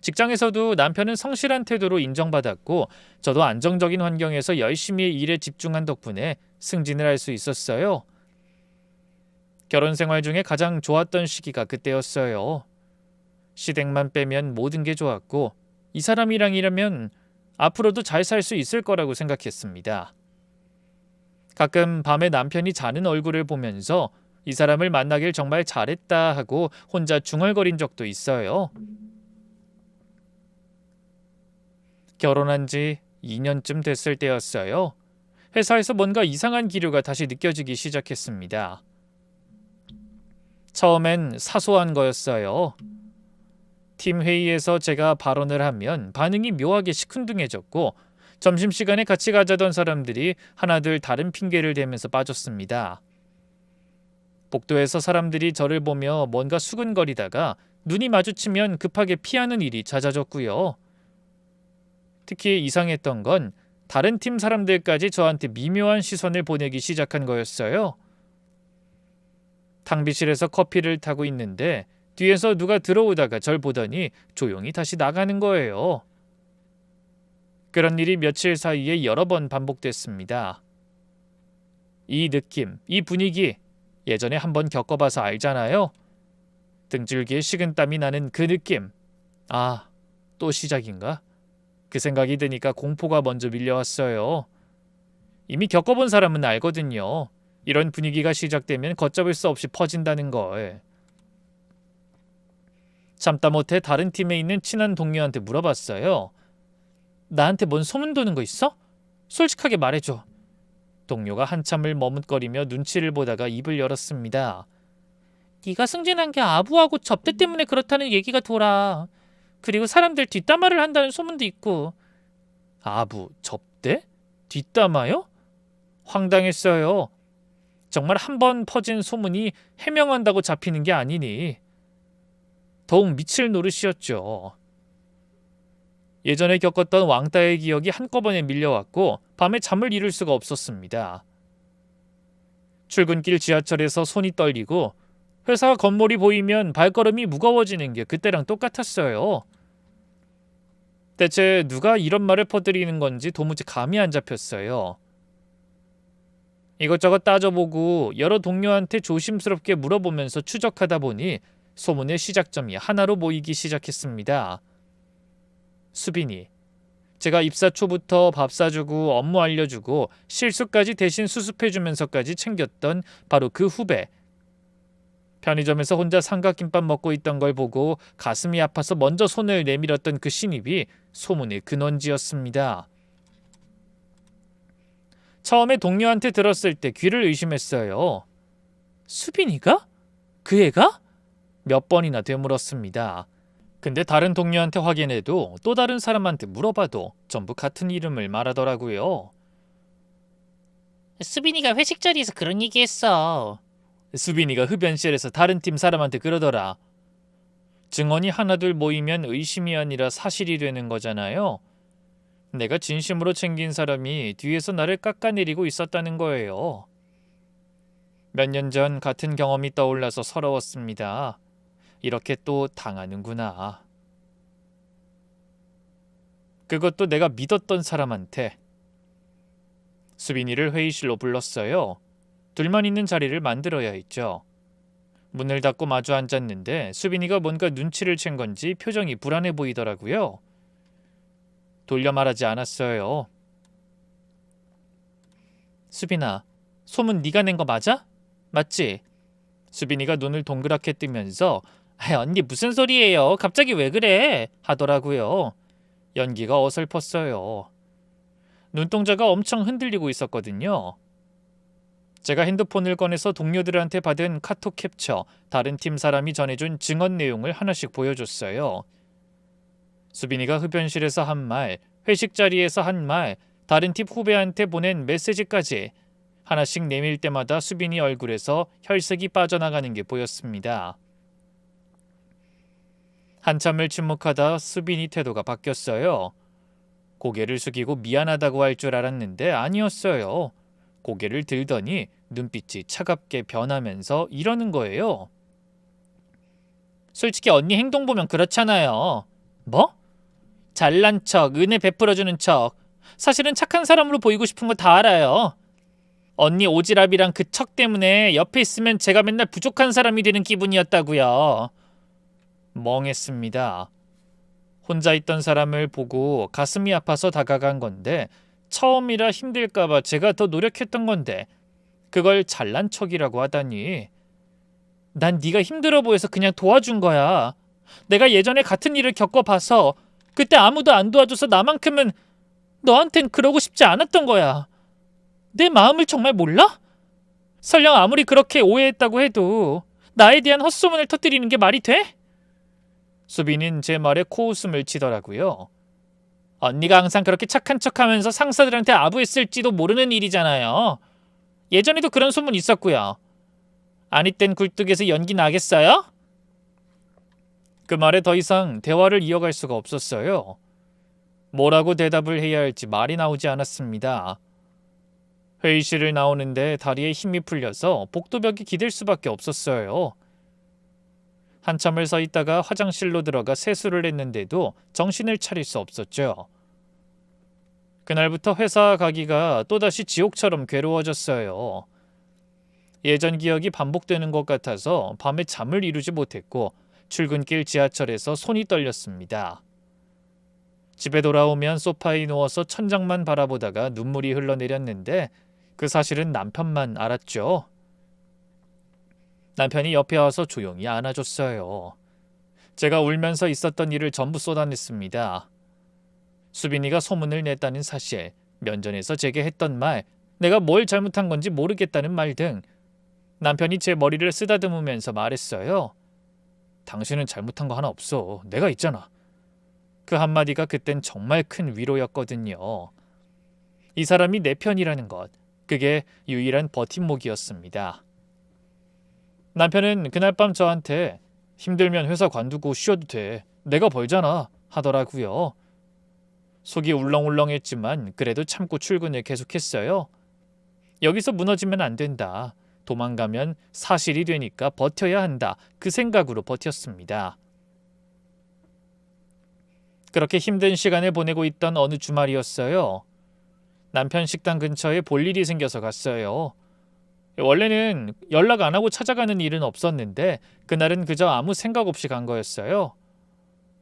직장에서도 남편은 성실한 태도로 인정받았고 저도 안정적인 환경에서 열심히 일에 집중한 덕분에 승진을 할 수 있었어요. 결혼 생활 중에 가장 좋았던 시기가 그때였어요. 시댁만 빼면 모든 게 좋았고 이 사람이랑 일하면 앞으로도 잘 살 수 있을 거라고 생각했습니다. 가끔 밤에 남편이 자는 얼굴을 보면서 이 사람을 만나길 정말 잘했다 하고 혼자 중얼거린 적도 있어요. 결혼한 지 2년쯤 됐을 때였어요. 회사에서 뭔가 이상한 기류가 다시 느껴지기 시작했습니다. 처음엔 사소한 거였어요. 팀 회의에서 제가 발언을 하면 반응이 묘하게 시큰둥해졌고 점심시간에 같이 가자던 사람들이 하나둘 다른 핑계를 대면서 빠졌습니다. 복도에서 사람들이 저를 보며 뭔가 수근거리다가 눈이 마주치면 급하게 피하는 일이 잦아졌고요. 특히 이상했던 건 다른 팀 사람들까지 저한테 미묘한 시선을 보내기 시작한 거였어요. 탕비실에서 커피를 타고 있는데 뒤에서 누가 들어오다가 절 보더니 조용히 다시 나가는 거예요. 그런 일이 며칠 사이에 여러 번 반복됐습니다. 이 느낌, 이 분위기 예전에 한번 겪어봐서 알잖아요. 등줄기에 식은땀이 나는 그 느낌. 아, 또 시작인가? 그 생각이 드니까 공포가 먼저 밀려왔어요. 이미 겪어본 사람은 알거든요. 이런 분위기가 시작되면 걷잡을 수 없이 퍼진다는 걸. 참다 못해 다른 팀에 있는 친한 동료한테 물어봤어요. 나한테 뭔 소문 도는 거 있어? 솔직하게 말해줘. 동료가 한참을 머뭇거리며 눈치를 보다가 입을 열었습니다. 네가 승진한 게 아부하고 접대 때문에 그렇다는 얘기가 돌아. 그리고 사람들 뒷담화를 한다는 소문도 있고. 아부, 접대? 뒷담화요? 황당했어요. 정말 한 번 퍼진 소문이 해명한다고 잡히는 게 아니니. 더욱 미칠 노릇이었죠. 예전에 겪었던 왕따의 기억이 한꺼번에 밀려왔고 밤에 잠을 이룰 수가 없었습니다. 출근길 지하철에서 손이 떨리고 회사 건물이 보이면 발걸음이 무거워지는 게 그때랑 똑같았어요. 대체 누가 이런 말을 퍼뜨리는 건지 도무지 감이 안 잡혔어요. 이것저것 따져보고 여러 동료한테 조심스럽게 물어보면서 추적하다 보니 소문의 시작점이 하나로 모이기 시작했습니다. 수빈이. 제가 입사 초부터 밥 사주고 업무 알려주고 실수까지 대신 수습해주면서까지 챙겼던 바로 그 후배. 편의점에서 혼자 삼각김밥 먹고 있던 걸 보고 가슴이 아파서 먼저 손을 내밀었던 그 신입이 소문의 근원지였습니다. 처음에 동료한테 들었을 때 귀를 의심했어요. 수빈이가? 그 애가? 몇 번이나 되물었습니다. 근데 다른 동료한테 확인해도 또 다른 사람한테 물어봐도 전부 같은 이름을 말하더라고요. 수빈이가 회식 자리에서 그런 얘기했어. 수빈이가 흡연실에서 다른 팀 사람한테 그러더라. 증언이 하나둘 모이면 의심이 아니라 사실이 되는 거잖아요. 내가 진심으로 챙긴 사람이 뒤에서 나를 깎아내리고 있었다는 거예요. 몇 년 전 같은 경험이 떠올라서 서러웠습니다. 이렇게 또 당하는구나. 그것도 내가 믿었던 사람한테. 수빈이를 회의실로 불렀어요. 둘만 있는 자리를 만들어야 했죠. 문을 닫고 마주 앉았는데 수빈이가 뭔가 눈치를 챈 건지 표정이 불안해 보이더라고요. 돌려 말하지 않았어요. 수빈아, 소문 네가 낸 거 맞아? 맞지? 수빈이가 눈을 동그랗게 뜨면서 언니 무슨 소리예요? 갑자기 왜 그래? 하더라고요. 연기가 어설펐어요. 눈동자가 엄청 흔들리고 있었거든요. 제가 핸드폰을 꺼내서 동료들한테 받은 카톡 캡처, 다른 팀 사람이 전해준 증언 내용을 하나씩 보여줬어요. 수빈이가 흡연실에서 한 말, 회식 자리에서 한 말, 다른 팀 후배한테 보낸 메시지까지 하나씩 내밀 때마다 수빈이 얼굴에서 혈색이 빠져나가는 게 보였습니다. 한참을 침묵하다 수빈이 태도가 바뀌었어요. 고개를 숙이고 미안하다고 할 줄 알았는데 아니었어요. 고개를 들더니 눈빛이 차갑게 변하면서 이러는 거예요. 솔직히 언니 행동 보면 그렇잖아요. 뭐? 잘난 척, 은혜 베풀어주는 척. 사실은 착한 사람으로 보이고 싶은 거 다 알아요. 언니 오지랖이랑 그 척 때문에 옆에 있으면 제가 맨날 부족한 사람이 되는 기분이었다고요. 멍했습니다. 혼자 있던 사람을 보고 가슴이 아파서 다가간 건데 처음이라 힘들까봐 제가 더 노력했던 건데 그걸 잘난 척이라고 하다니. 난 네가 힘들어 보여서 그냥 도와준 거야. 내가 예전에 같은 일을 겪어봐서 그때 아무도 안 도와줘서 나만큼은 너한텐 그러고 싶지 않았던 거야. 내 마음을 정말 몰라? 설령 아무리 그렇게 오해했다고 해도 나에 대한 헛소문을 터뜨리는 게 말이 돼? 수빈은 제 말에 코웃음을 치더라고요. 언니가 항상 그렇게 착한 척하면서 상사들한테 아부했을지도 모르는 일이잖아요. 예전에도 그런 소문 있었고요. 아니 땐 굴뚝에서 연기 나겠어요? 그 말에 더 이상 대화를 이어갈 수가 없었어요. 뭐라고 대답을 해야 할지 말이 나오지 않았습니다. 회의실을 나오는데 다리에 힘이 풀려서 복도벽에 기댈 수밖에 없었어요. 한참을 서 있다가 화장실로 들어가 세수를 했는데도 정신을 차릴 수 없었죠. 그날부터 회사 가기가 또다시 지옥처럼 괴로워졌어요. 예전 기억이 반복되는 것 같아서 밤에 잠을 이루지 못했고 출근길 지하철에서 손이 떨렸습니다. 집에 돌아오면 소파에 누워서 천장만 바라보다가 눈물이 흘러내렸는데 그 사실은 남편만 알았죠. 남편이 옆에 와서 조용히 안아줬어요. 제가 울면서 있었던 일을 전부 쏟아냈습니다. 수빈이가 소문을 냈다는 사실, 면전에서 제게 했던 말, 내가 뭘 잘못한 건지 모르겠다는 말 등 남편이 제 머리를 쓰다듬으면서 말했어요. 당신은 잘못한 거 하나 없어. 내가 있잖아. 그 한마디가 그땐 정말 큰 위로였거든요. 이 사람이 내 편이라는 것, 그게 유일한 버팀목이었습니다. 남편은 그날 밤 저한테 힘들면 회사 관두고 쉬어도 돼. 내가 벌잖아 하더라고요. 속이 울렁울렁했지만 그래도 참고 출근을 계속했어요. 여기서 무너지면 안 된다. 도망가면 사실이 되니까 버텨야 한다. 그 생각으로 버텼습니다. 그렇게 힘든 시간을 보내고 있던 어느 주말이었어요. 남편 식당 근처에 볼 일이 생겨서 갔어요. 원래는 연락 안 하고 찾아가는 일은 없었는데 그날은 그저 아무 생각 없이 간 거였어요.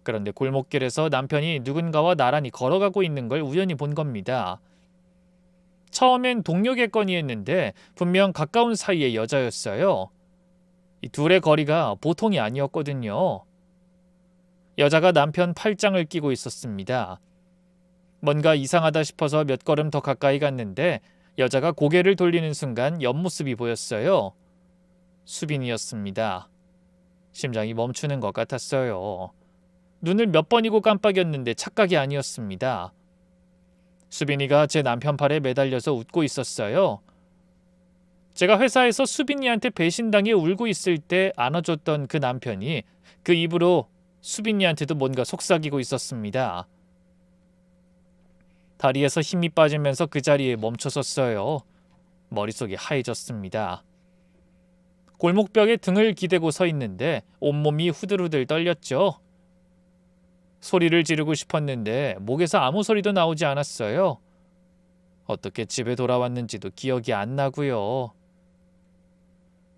그런데 골목길에서 남편이 누군가와 나란히 걸어가고 있는 걸 우연히 본 겁니다. 처음엔 동료겠거니 했는데 분명 가까운 사이의 여자였어요. 이 둘의 거리가 보통이 아니었거든요. 여자가 남편 팔짱을 끼고 있었습니다. 뭔가 이상하다 싶어서 몇 걸음 더 가까이 갔는데 여자가 고개를 돌리는 순간 옆모습이 보였어요. 수빈이었습니다. 심장이 멈추는 것 같았어요. 눈을 몇 번이고 깜빡였는데 착각이 아니었습니다. 수빈이가 제 남편 팔에 매달려서 웃고 있었어요. 제가 회사에서 수빈이한테 배신당해 울고 있을 때 안아줬던 그 남편이 그 입으로 수빈이한테도 뭔가 속삭이고 있었습니다. 다리에서 힘이 빠지면서 그 자리에 멈춰섰어요. 머릿속이 하얘졌습니다. 골목벽에 등을 기대고 서 있는데 온몸이 후들후들 떨렸죠. 소리를 지르고 싶었는데 목에서 아무 소리도 나오지 않았어요. 어떻게 집에 돌아왔는지도 기억이 안 나고요.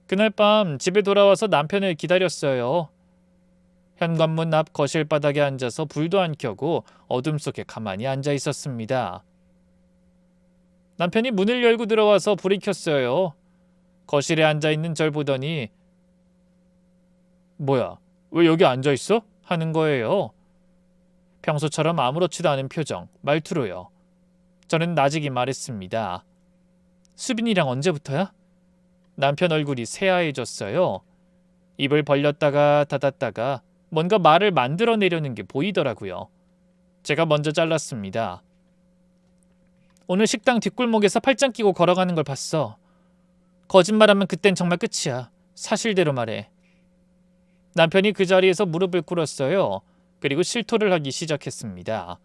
그날 밤 집에 돌아와서 남편을 기다렸어요. 현관문 앞 거실 바닥에 앉아서 불도 안 켜고 어둠 속에 가만히 앉아 있었습니다. 남편이 문을 열고 들어와서 불이 켰어요. 거실에 앉아 있는 절 보더니 "뭐야, 왜 여기 앉아 있어?" 하는 거예요. 평소처럼 아무렇지도 않은 표정, 말투로요. 저는 나직이 말했습니다. "수빈이랑 언제부터야?" 남편 얼굴이 새하얘졌어요. 입을 벌렸다가 닫았다가 뭔가 말을 만들어내려는 게 보이더라고요. 제가 먼저 잘랐습니다. "오늘 식당 뒷골목에서 팔짱 끼고 걸어가는 걸 봤어. 거짓말하면 그땐 정말 끝이야. 사실대로 말해." 남편이 그 자리에서 무릎을 꿇었어요. 그리고 실토를 하기 시작했습니다.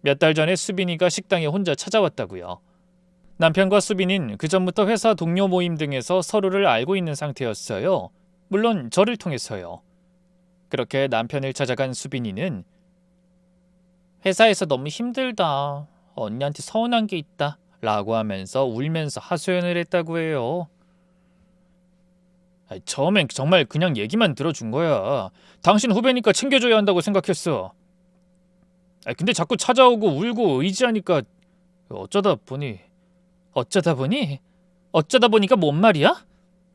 몇 달 전에 수빈이가 식당에 혼자 찾아왔다고요. 남편과 수빈이는 그전부터 회사 동료 모임 등에서 서로를 알고 있는 상태였어요. 물론 저를 통해서요. 그렇게 남편을 찾아간 수빈이는 "회사에서 너무 힘들다. 언니한테 서운한 게 있다." 라고 하면서 울면서 하소연을 했다고 해요. 처음엔 정말 그냥 얘기만 들어준 거야. 당신 후배니까 챙겨줘야 한다고 생각했어. 근데 자꾸 찾아오고 울고 의지하니까 어쩌다 보니까 뭔 말이야?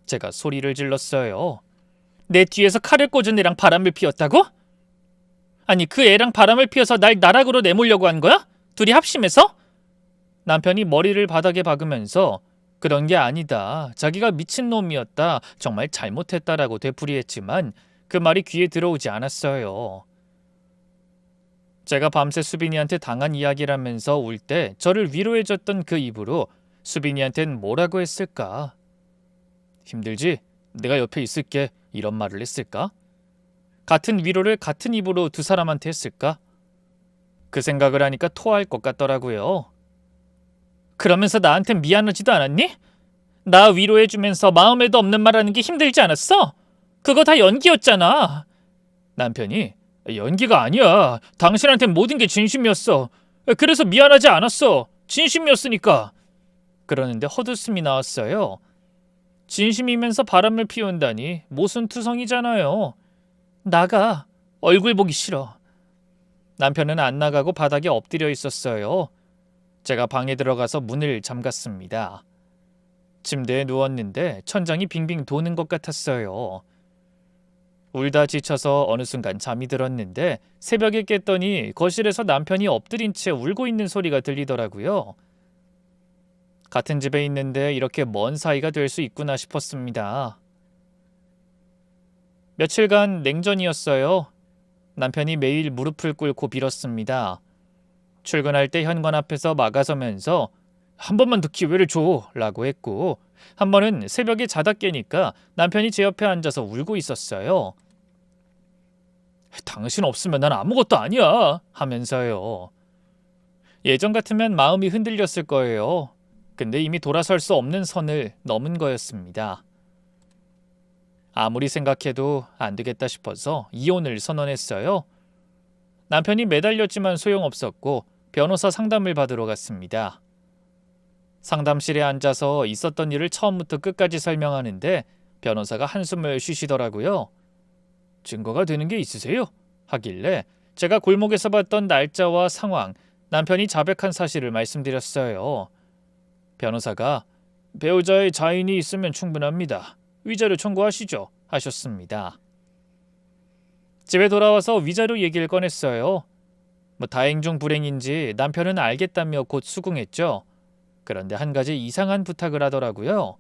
제가 소리를 질렀어요. 내 뒤에서 칼을 꽂은 애랑 바람을 피웠다고? 아니, 그 애랑 바람을 피워서 날 나락으로 내몰려고 한 거야? 둘이 합심해서? 남편이 머리를 바닥에 박으면서 "그런 게 아니다. 자기가 미친놈이었다. 정말 잘못했다라고 되풀이했지만 그 말이 귀에 들어오지 않았어요. 제가 밤새 수빈이한테 당한 이야기라면서 울 때 저를 위로해줬던 그 입으로 수빈이한텐 뭐라고 했을까? "힘들지? 내가 옆에 있을게." 이런 말을 했을까? 같은 위로를 같은 입으로 두 사람한테 했을까? 그 생각을 하니까 토할 것 같더라고요. 그러면서 나한텐 미안하지도 않았니? 나 위로해주면서 마음에도 없는 말하는 게 힘들지 않았어? 그거 다 연기였잖아. 남편이 "연기가 아니야. 당신한텐 모든 게 진심이었어. 그래서 미안하지 않았어. 진심이었으니까." 그러는데 헛웃음이 나왔어요. 진심이면서 바람을 피운다니 모순투성이잖아요. "나가. 얼굴 보기 싫어." 남편은 안 나가고 바닥에 엎드려 있었어요. 제가 방에 들어가서 문을 잠갔습니다. 침대에 누웠는데 천장이 빙빙 도는 것 같았어요. 울다 지쳐서 어느 순간 잠이 들었는데 새벽에 깼더니 거실에서 남편이 엎드린 채 울고 있는 소리가 들리더라고요. 같은 집에 있는데 이렇게 먼 사이가 될 수 있구나 싶었습니다. 며칠간 냉전이었어요. 남편이 매일 무릎을 꿇고 빌었습니다. 출근할 때 현관 앞에서 막아서면서 "한 번만 더 기회를 줘" 라고 했고, 한 번은 새벽에 자다 깨니까 남편이 제 옆에 앉아서 울고 있었어요. "당신 없으면 난 아무것도 아니야" 하면서요. 예전 같으면 마음이 흔들렸을 거예요. 근데 이미 돌아설 수 없는 선을 넘은 거였습니다. 아무리 생각해도 안 되겠다 싶어서 이혼을 선언했어요. 남편이 매달렸지만 소용없었고 변호사 상담을 받으러 갔습니다. 상담실에 앉아서 있었던 일을 처음부터 끝까지 설명하는데 변호사가 한숨을 쉬시더라고요. "증거가 되는 게 있으세요?" 하길래 제가 골목에서 봤던 날짜와 상황, 남편이 자백한 사실을 말씀드렸어요. 변호사가 배우자의 자인이 있으면 충분합니다. 위자료 청구하시죠. 하셨습니다. 집에 돌아와서 위자료 얘기를 꺼냈어요. 다행 중 불행인지 남편은 알겠다며 곧 수긍했죠. 그런데 한 가지 이상한 부탁을 하더라고요.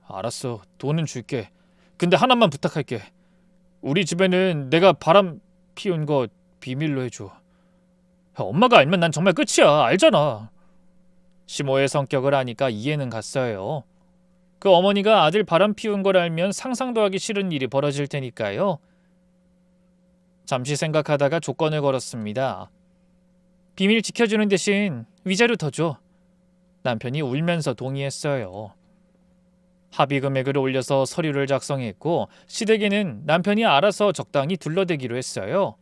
알았어, 돈은 줄게. 근데 하나만 부탁할게. 우리 집에는 내가 바람 피운 거 비밀로 해줘. 엄마가 알면 난 정말 끝이야. 알잖아. 시모의 성격을 아니까 이해는 갔어요. 그 어머니가 아들 바람 피운 걸 알면 상상도 하기 싫은 일이 벌어질 테니까요. 잠시 생각하다가 조건을 걸었습니다. 비밀 지켜주는 대신 위자료 더 줘. 남편이 울면서 동의했어요. 합의 금액을 올려서 서류를 작성했고 시댁에는 남편이 알아서 적당히 둘러대기로 했어요.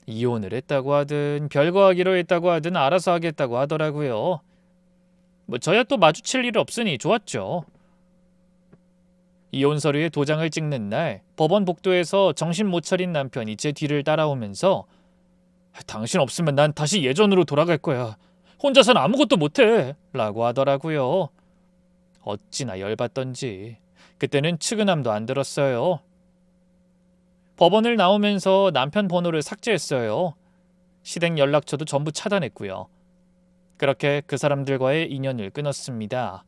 이혼을 했다고 하든 별거하기로 했다고 하든 알아서 하겠다고 하더라고요. 저야 또 마주칠 일 없으니 좋았죠. 이혼 서류에 도장을 찍는 날 법원 복도에서 정신 못 차린 남편이 제 뒤를 따라오면서 당신 없으면 난 다시 예전으로 돌아갈 거야. 혼자서는 아무것도 못해. 라고 하더라고요. 어찌나 열받던지 그때는 측은함도 안 들었어요. 법원을 나오면서 남편 번호를 삭제했어요. 시댁 연락처도 전부 차단했고요. 그렇게 그 사람들과의 인연을 끊었습니다.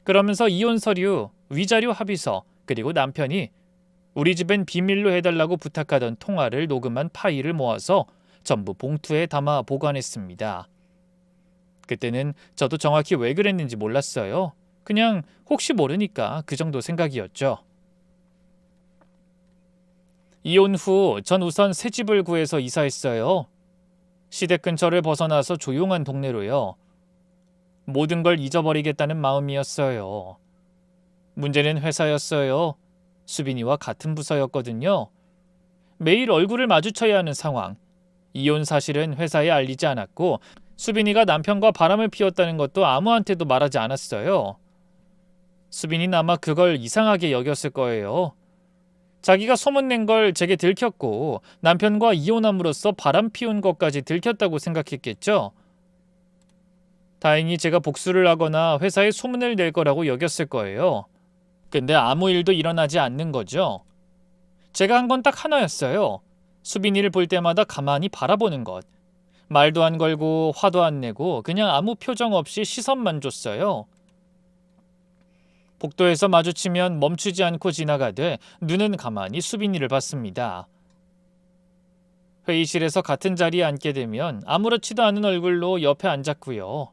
그러면서 이혼 서류, 위자료 합의서, 그리고 남편이 우리 집엔 비밀로 해달라고 부탁하던 통화를 녹음한 파일을 모아서 전부 봉투에 담아 보관했습니다. 그때는 저도 정확히 왜 그랬는지 몰랐어요. 그냥 혹시 모르니까 그 정도 생각이었죠. 이혼 후 전 우선 새 집을 구해서 이사했어요. 시댁 근처를 벗어나서 조용한 동네로요. 모든 걸 잊어버리겠다는 마음이었어요. 문제는 회사였어요. 수빈이와 같은 부서였거든요. 매일 얼굴을 마주쳐야 하는 상황. 이혼 사실은 회사에 알리지 않았고 수빈이가 남편과 바람을 피웠다는 것도 아무한테도 말하지 않았어요. 수빈이는 아마 그걸 이상하게 여겼을 거예요. 자기가 소문낸 걸 제게 들켰고 남편과 이혼함으로써 바람 피운 것까지 들켰다고 생각했겠죠. 다행히 제가 복수를 하거나 회사에 소문을 낼 거라고 여겼을 거예요. 근데 아무 일도 일어나지 않는 거죠. 제가 한 건 딱 하나였어요. 수빈이를 볼 때마다 가만히 바라보는 것. 말도 안 걸고 화도 안 내고 그냥 아무 표정 없이 시선만 줬어요. 복도에서 마주치면 멈추지 않고 지나가되 눈은 가만히 수빈이를 봤습니다. 회의실에서 같은 자리에 앉게 되면 아무렇지도 않은 얼굴로 옆에 앉았고요.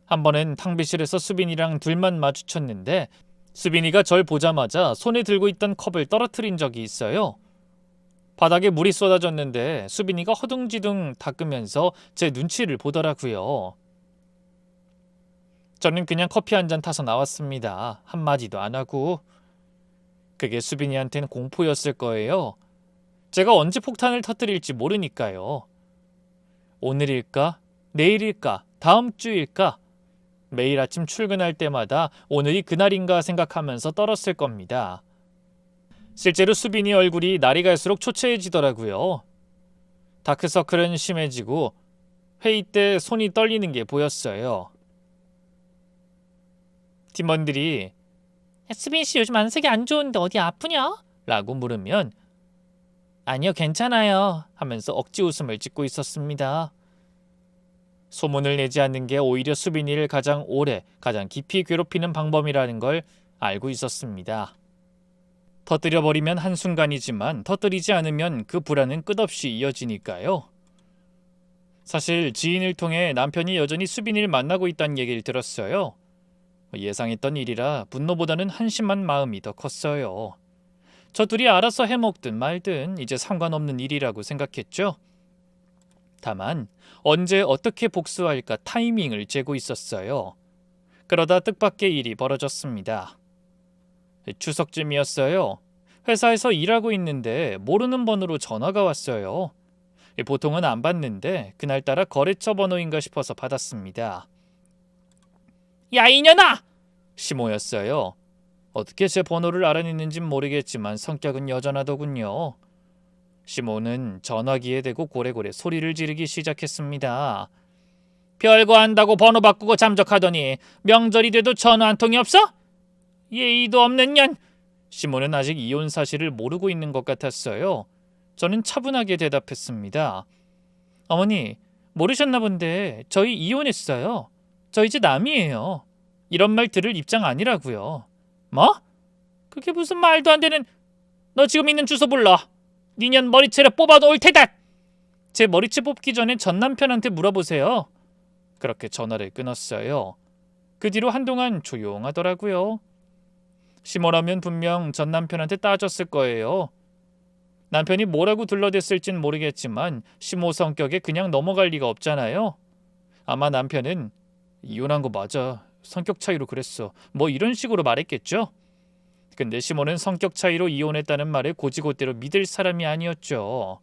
한 번은 탕비실에서 수빈이랑 둘만 마주쳤는데 수빈이가 절 보자마자 손에 들고 있던 컵을 떨어뜨린 적이 있어요. 바닥에 물이 쏟아졌는데 수빈이가 허둥지둥 닦으면서 제 눈치를 보더라고요. 저는 그냥 커피 한 잔 타서 나왔습니다. 한마디도 안 하고. 그게 수빈이한테는 공포였을 거예요. 제가 언제 폭탄을 터뜨릴지 모르니까요. 오늘일까? 내일일까? 다음 주일까? 매일 아침 출근할 때마다 오늘이 그날인가 생각하면서 떨었을 겁니다. 실제로 수빈이 얼굴이 날이 갈수록 초췌해지더라고요. 다크서클은 심해지고 회의 때 손이 떨리는 게 보였어요. 팀원들이 수빈 씨 요즘 안색이 안 좋은데 어디 아프냐? 라고 물으면 아니요 괜찮아요 하면서 억지 웃음을 짓고 있었습니다. 소문을 내지 않는 게 오히려 수빈이를 가장 오래 가장 깊이 괴롭히는 방법이라는 걸 알고 있었습니다. 터뜨려버리면 한순간이지만 터뜨리지 않으면 그 불안은 끝없이 이어지니까요. 사실 지인을 통해 남편이 여전히 수빈이를 만나고 있다는 얘기를 들었어요. 예상했던 일이라 분노보다는 한심한 마음이 더 컸어요. 저 둘이 알아서 해먹든 말든 이제 상관없는 일이라고 생각했죠. 다만 언제 어떻게 복수할까 타이밍을 재고 있었어요. 그러다 뜻밖의 일이 벌어졌습니다. 추석쯤이었어요. 회사에서 일하고 있는데 모르는 번호로 전화가 왔어요. 보통은 안 받는데 그날따라 거래처 번호인가 싶어서 받았습니다. 야 이년아! 시모였어요. 어떻게 제 번호를 알아냈는진 모르겠지만 성격은 여전하더군요. 시모는 전화기에 대고 고래고래 소리를 지르기 시작했습니다. 별거 한다고 번호 바꾸고 잠적하더니 명절이 돼도 전화 한 통이 없어? 예의도 없는 년. 시모는 아직 이혼 사실을 모르고 있는 것 같았어요. 저는 차분하게 대답했습니다. 어머니, 모르셨나 본데 저희 이혼했어요. 저 이제 남이에요. 이런 말 들을 입장 아니라고요. 뭐? 그게 무슨 말도 안 되는... 너 지금 있는 주소 불러. 니년 머리채를 뽑아놓을 테다. 제 머리채 뽑기 전에 전 남편한테 물어보세요. 그렇게 전화를 끊었어요. 그 뒤로 한동안 조용하더라고요. 시모라면 분명 전 남편한테 따졌을 거예요. 남편이 뭐라고 둘러댔을진 모르겠지만 시모 성격에 그냥 넘어갈 리가 없잖아요. 아마 남편은 이혼한 거 맞아. 성격 차이로 그랬어. 뭐 이런 식으로 말했겠죠. 근데 시모는 성격 차이로 이혼했다는 말에 고지고대로 믿을 사람이 아니었죠.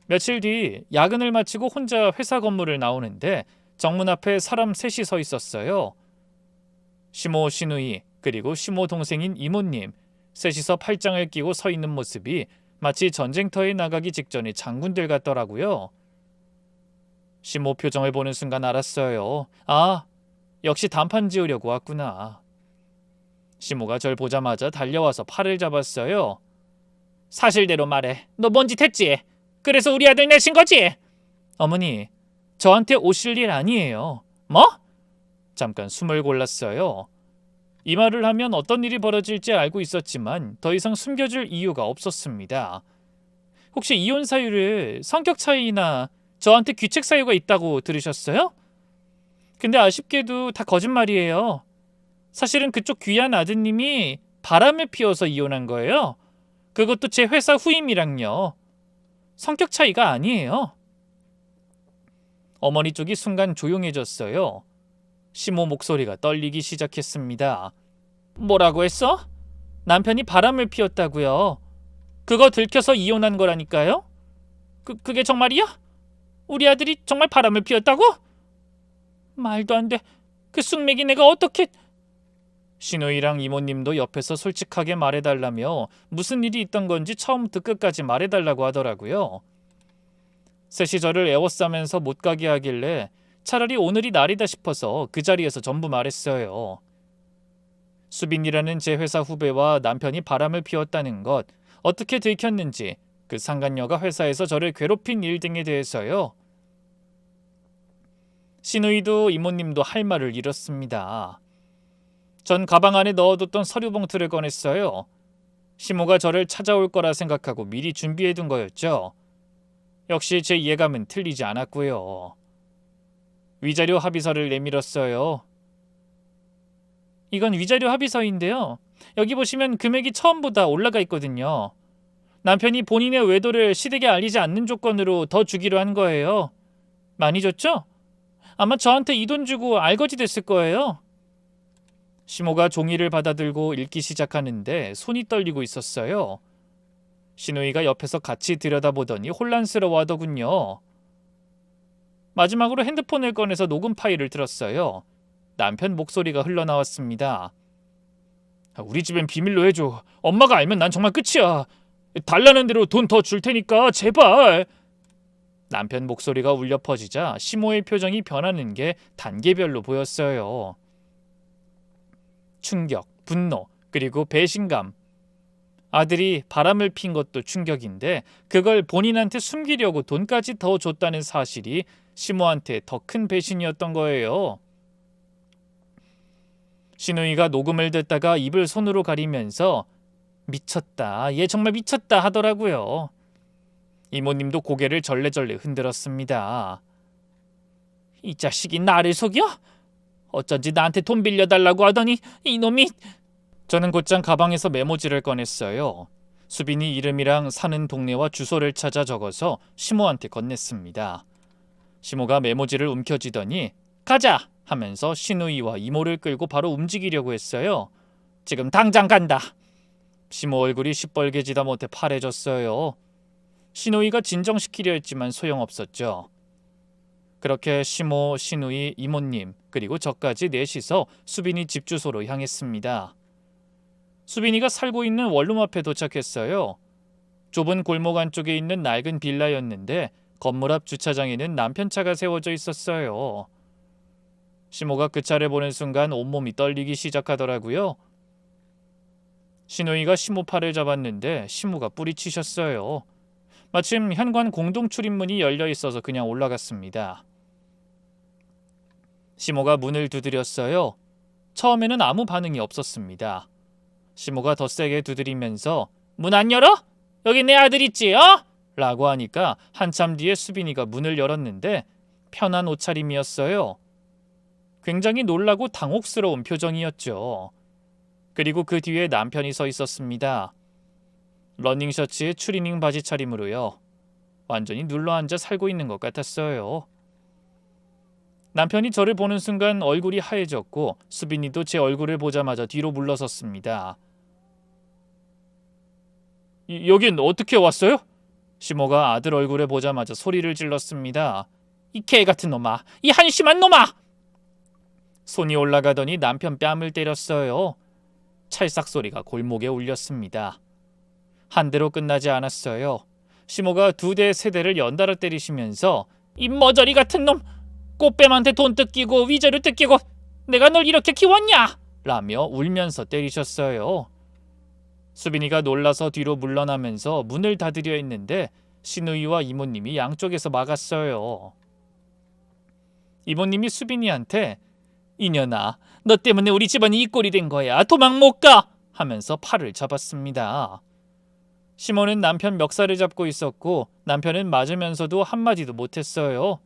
며칠 뒤 야근을 마치고 혼자 회사 건물을 나오는데 정문 앞에 사람 셋이 서 있었어요. 시모 시누이 그리고 시모 동생인 이모님 셋이서 팔짱을 끼고 서 있는 모습이 마치 전쟁터에 나가기 직전의 장군들 같더라고요. 시모 표정을 보는 순간 알았어요. 아, 역시 단판 지으려고 왔구나. 시모가 절 보자마자 달려와서 팔을 잡았어요. 사실대로 말해. 너 뭔 짓 했지? 그래서 우리 아들 내신 거지? 어머니, 저한테 오실 일 아니에요. 뭐? 잠깐 숨을 골랐어요. 이 말을 하면 어떤 일이 벌어질지 알고 있었지만 더 이상 숨겨줄 이유가 없었습니다. 혹시 이혼 사유를 성격 차이나 저한테 귀책 사유가 있다고 들으셨어요? 근데 아쉽게도 다 거짓말이에요. 사실은 그쪽 귀한 아드님이 바람을 피워서 이혼한 거예요. 그것도 제 회사 후임이랑요. 성격 차이가 아니에요. 어머니 쪽이 순간 조용해졌어요. 시모 목소리가 떨리기 시작했습니다. 뭐라고 했어? 남편이 바람을 피웠다고요. 그거 들켜서 이혼한 거라니까요. 그게 정말이야? 우리 아들이 정말 바람을 피웠다고? 말도 안 돼. 그 쑥맥이 내가 어떻게... 시누이랑 이모님도 옆에서 솔직하게 말해달라며 무슨 일이 있던 건지 처음부터 끝까지 말해달라고 하더라고요. 셋이 저를 에워싸면서 못 가게 하길래 차라리 오늘이 날이다 싶어서 그 자리에서 전부 말했어요. 수빈이라는 제 회사 후배와 남편이 바람을 피웠다는 것, 어떻게 들켰는지, 그 상간녀가 회사에서 저를 괴롭힌 일 등에 대해서요. 시누이도 이모님도 할 말을 잃었습니다. 전 가방 안에 넣어뒀던 서류 봉투를 꺼냈어요. 시모가 저를 찾아올 거라 생각하고 미리 준비해둔 거였죠. 역시 제 예감은 틀리지 않았고요. 위자료 합의서를 내밀었어요. 이건 위자료 합의서인데요. 여기 보시면 금액이 처음보다 올라가 있거든요. 남편이 본인의 외도를 시댁에 알리지 않는 조건으로 더 주기로 한 거예요. 많이 줬죠? 아마 저한테 이 돈 주고 알거지 됐을 거예요. 시모가 종이를 받아들고 읽기 시작하는데 손이 떨리고 있었어요. 시누이가 옆에서 같이 들여다보더니 혼란스러워하더군요. 마지막으로 핸드폰을 꺼내서 녹음 파일을 들었어요. 남편 목소리가 흘러나왔습니다. 우리 집엔 비밀로 해줘. 엄마가 알면 난 정말 끝이야. 달라는 대로 돈 더 줄 테니까 제발. 남편 목소리가 울려 퍼지자 시모의 표정이 변하는 게 단계별로 보였어요. 충격, 분노, 그리고 배신감. 아들이 바람을 핀 것도 충격인데 그걸 본인한테 숨기려고 돈까지 더 줬다는 사실이 시모한테 더 큰 배신이었던 거예요. 시누이가 녹음을 듣다가 입을 손으로 가리면서 미쳤다, 얘 정말 미쳤다 하더라고요. 이모님도 고개를 절레절레 흔들었습니다. 이 자식이 나를 속여? 어쩐지 나한테 돈 빌려달라고 하더니 이놈이... 저는 곧장 가방에서 메모지를 꺼냈어요. 수빈이 이름이랑 사는 동네와 주소를 찾아 적어서 시모한테 건넸습니다. 시모가 메모지를 움켜쥐더니 가자! 하면서 시누이와 이모를 끌고 바로 움직이려고 했어요. 지금 당장 간다! 시모 얼굴이 시뻘개지다 못해 파래졌어요. 시누이가 진정시키려 했지만 소용없었죠. 그렇게 시모, 신우이, 이모님 그리고 저까지 넷이서 수빈이 집 주소로 향했습니다. 수빈이가 살고 있는 원룸 앞에 도착했어요. 좁은 골목 안쪽에 있는 낡은 빌라였는데 건물 앞 주차장에는 남편 차가 세워져 있었어요. 시모가 그 차를 보는 순간 온몸이 떨리기 시작하더라고요. 신우이가 시모 팔을 잡았는데 시모가 뿌리치셨어요. 마침 현관 공동 출입문이 열려 있어서 그냥 올라갔습니다. 시모가 문을 두드렸어요. 처음에는 아무 반응이 없었습니다. 시모가 더 세게 두드리면서 문 안 열어? 여기 내 아들 있지, 어? 라고 하니까 한참 뒤에 수빈이가 문을 열었는데 편한 옷차림이었어요. 굉장히 놀라고 당혹스러운 표정이었죠. 그리고 그 뒤에 남편이 서 있었습니다. 러닝셔츠에 추리닝 바지 차림으로요. 완전히 눌러앉아 살고 있는 것 같았어요. 남편이 저를 보는 순간 얼굴이 하얘졌고 수빈이도 제 얼굴을 보자마자 뒤로 물러섰습니다. 여긴 어떻게 왔어요? 시모가 아들 얼굴을 보자마자 소리를 질렀습니다. 이 개 같은 놈아! 이 한심한 놈아! 손이 올라가더니 남편 뺨을 때렸어요. 찰싹 소리가 골목에 울렸습니다. 한 대로 끝나지 않았어요. 시모가 2대, 3대를 연달아 때리시면서 이 머저리 같은 놈! 꽃뱀한테 돈 뜯기고 위자료 뜯기고 내가 널 이렇게 키웠냐! 라며 울면서 때리셨어요. 수빈이가 놀라서 뒤로 물러나면서 문을 닫으려 했는데 신우이와 이모님이 양쪽에서 막았어요. 이모님이 수빈이한테 이년아, 너 때문에 우리 집안이 이 꼴이 된 거야. 도망 못 가! 하면서 팔을 잡았습니다. 시모는 남편 멱살을 잡고 있었고 남편은 맞으면서도 한마디도 못했어요.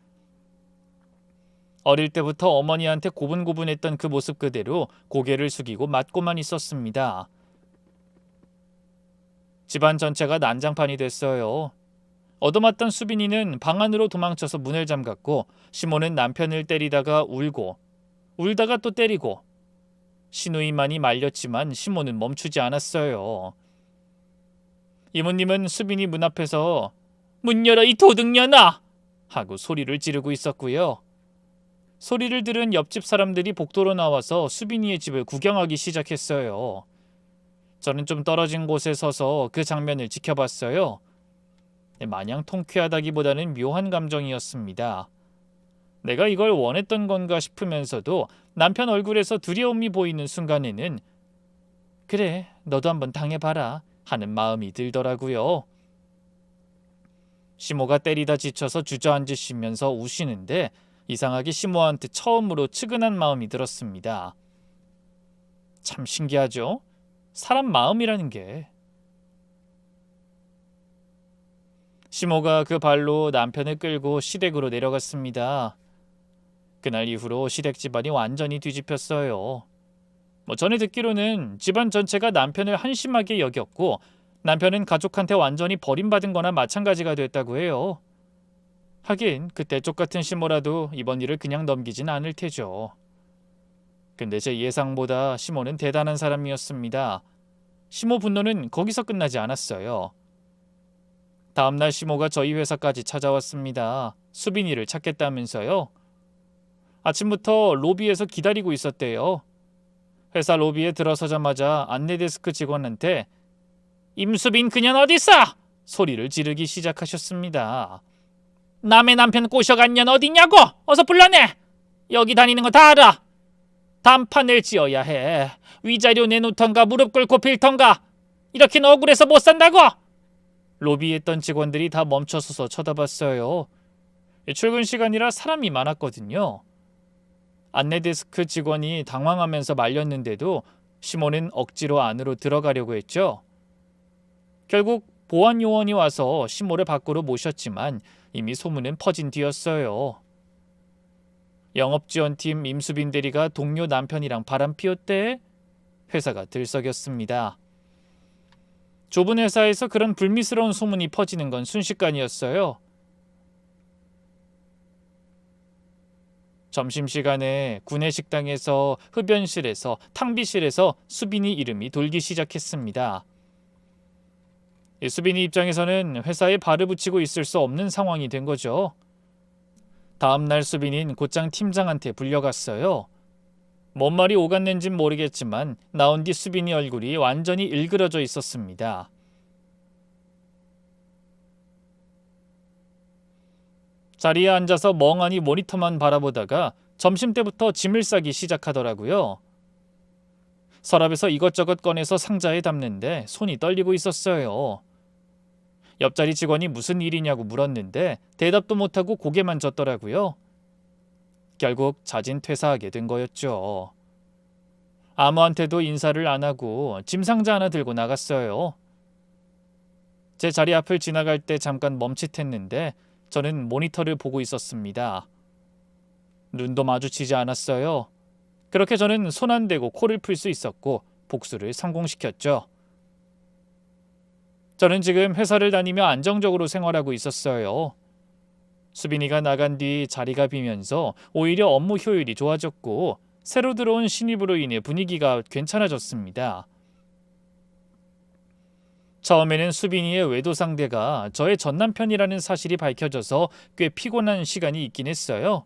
어릴 때부터 어머니한테 고분고분했던 그 모습 그대로 고개를 숙이고 맞고만 있었습니다. 집안 전체가 난장판이 됐어요. 얻어맞던 수빈이는 방 안으로 도망쳐서 문을 잠갔고 시모는 남편을 때리다가 울고 울다가 또 때리고 신우이만이 말렸지만 시모는 멈추지 않았어요. 이모님은 수빈이 문 앞에서 문 열어 이 도둑년아! 하고 소리를 지르고 있었고요. 소리를 들은 옆집 사람들이 복도로 나와서 수빈이의 집을 구경하기 시작했어요. 저는 좀 떨어진 곳에 서서 그 장면을 지켜봤어요. 마냥 통쾌하다기보다는 묘한 감정이었습니다. 내가 이걸 원했던 건가 싶으면서도 남편 얼굴에서 두려움이 보이는 순간에는 그래, 너도 한번 당해봐라 하는 마음이 들더라고요. 시모가 때리다 지쳐서 주저앉으시면서 우시는데 이상하게 시모한테 처음으로 측은한 마음이 들었습니다. 참 신기하죠? 사람 마음이라는 게. 시모가 그 발로 남편을 끌고 시댁으로 내려갔습니다. 그날 이후로 시댁 집안이 완전히 뒤집혔어요. 전에 듣기로는 집안 전체가 남편을 한심하게 여겼고 남편은 가족한테 완전히 버림받은 거나 마찬가지가 됐다고 해요. 하긴 그때 쪽같은 시모라도 이번 일을 그냥 넘기진 않을 테죠. 근데 제 예상보다 시모는 대단한 사람이었습니다. 시모 분노는 거기서 끝나지 않았어요. 다음날 시모가 저희 회사까지 찾아왔습니다. 수빈이를 찾겠다면서요. 아침부터 로비에서 기다리고 있었대요. 회사 로비에 들어서자마자 안내데스크 직원한테 임수빈 그년 어딨어? 소리를 지르기 시작하셨습니다. 남의 남편 꼬셔간 년 어딨냐고? 어서 불러내! 여기 다니는 거 다 알아! 단판을 지어야 해. 위자료 내놓던가 무릎 꿇고 빌던가. 이렇게는 억울해서 못 산다고! 로비에 있던 직원들이 다 멈춰서서 쳐다봤어요. 출근 시간이라 사람이 많았거든요. 안내데스크 직원이 당황하면서 말렸는데도 시모는 억지로 안으로 들어가려고 했죠. 결국 보안 요원이 와서 시모를 밖으로 모셨지만 이미 소문은 퍼진 뒤였어요. 영업지원팀 임수빈 대리가 동료 남편이랑 바람 피웠대? 회사가 들썩였습니다. 좁은 회사에서 그런 불미스러운 소문이 퍼지는 건 순식간이었어요. 점심시간에 구내식당에서, 흡연실에서, 탕비실에서 수빈이 이름이 돌기 시작했습니다. 수빈이 입장에서는 회사에 발을 붙이고 있을 수 없는 상황이 된 거죠. 다음날 수빈이는 곧장 팀장한테 불려갔어요. 뭔 말이 오갔는진 모르겠지만 나온 뒤 수빈이 얼굴이 완전히 일그러져 있었습니다. 자리에 앉아서 멍하니 모니터만 바라보다가 점심때부터 짐을 싸기 시작하더라고요. 서랍에서 이것저것 꺼내서 상자에 담는데 손이 떨리고 있었어요. 옆자리 직원이 무슨 일이냐고 물었는데 대답도 못하고 고개만 젓더라고요. 결국 자진 퇴사하게 된 거였죠. 아무한테도 인사를 안 하고 짐 상자 하나 들고 나갔어요. 제 자리 앞을 지나갈 때 잠깐 멈칫했는데 저는 모니터를 보고 있었습니다. 눈도 마주치지 않았어요. 그렇게 저는 손 안 대고 코를 풀 수 있었고 복수를 성공시켰죠. 저는 지금 회사를 다니며 안정적으로 생활하고 있었어요. 수빈이가 나간 뒤 자리가 비면서 오히려 업무 효율이 좋아졌고 새로 들어온 신입으로 인해 분위기가 괜찮아졌습니다. 처음에는 수빈이의 외도 상대가 저의 전남편이라는 사실이 밝혀져서 꽤 피곤한 시간이 있긴 했어요.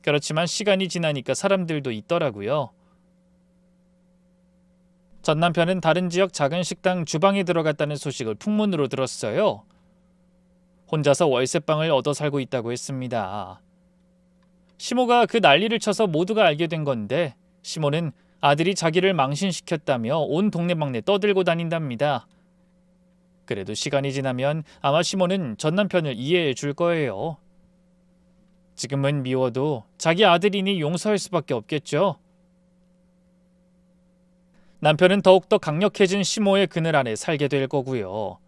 그렇지만 시간이 지나니까 사람들도 있더라고요. 전남편은 다른 지역 작은 식당 주방에 들어갔다는 소식을 풍문으로 들었어요. 혼자서 월세방을 얻어 살고 있다고 했습니다. 시모가 그 난리를 쳐서 모두가 알게 된 건데 시모는 아들이 자기를 망신시켰다며 온 동네방네 떠들고 다닌답니다. 그래도 시간이 지나면 아마 시모는 전남편을 이해해 줄 거예요. 지금은 미워도 자기 아들이니 용서할 수밖에 없겠죠. 남편은 더욱더 강력해진 시모의 그늘 아래 살게 될 거고요.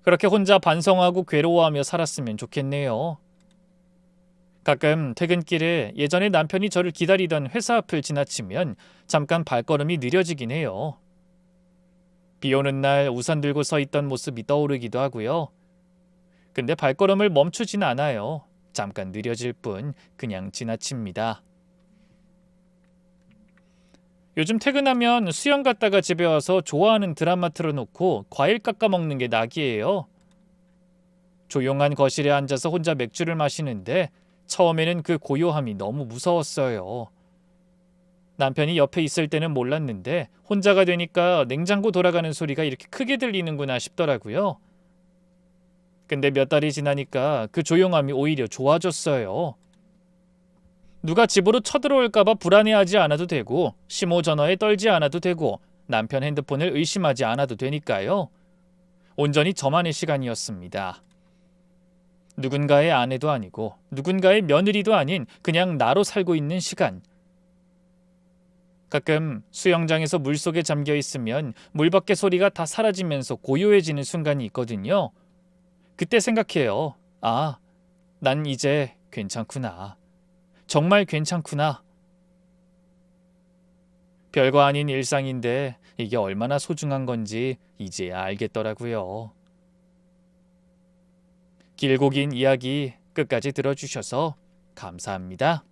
그렇게 혼자 반성하고 괴로워하며 살았으면 좋겠네요. 가끔 퇴근길에 예전에 남편이 저를 기다리던 회사 앞을 지나치면 잠깐 발걸음이 느려지긴 해요. 비 오는 날 우산 들고 서 있던 모습이 떠오르기도 하고요. 근데 발걸음을 멈추진 않아요. 잠깐 느려질 뿐 그냥 지나칩니다. 요즘 퇴근하면 수영 갔다가 집에 와서 좋아하는 드라마 틀어놓고 과일 깎아 먹는 게 낙이에요. 조용한 거실에 앉아서 혼자 맥주를 마시는데 처음에는 그 고요함이 너무 무서웠어요. 남편이 옆에 있을 때는 몰랐는데 혼자가 되니까 냉장고 돌아가는 소리가 이렇게 크게 들리는구나 싶더라고요. 근데 몇 달이 지나니까 그 조용함이 오히려 좋아졌어요. 누가 집으로 쳐들어올까봐 불안해하지 않아도 되고 시모 전화에 떨지 않아도 되고 남편 핸드폰을 의심하지 않아도 되니까요. 온전히 저만의 시간이었습니다. 누군가의 아내도 아니고 누군가의 며느리도 아닌 그냥 나로 살고 있는 시간. 가끔 수영장에서 물속에 잠겨 있으면 물밖에 소리가 다 사라지면서 고요해지는 순간이 있거든요. 그때 생각해요. 아, 난 이제 괜찮구나. 정말 괜찮구나. 별거 아닌 일상인데 이게 얼마나 소중한 건지 이제야 알겠더라고요. 길고 긴 이야기 끝까지 들어주셔서 감사합니다.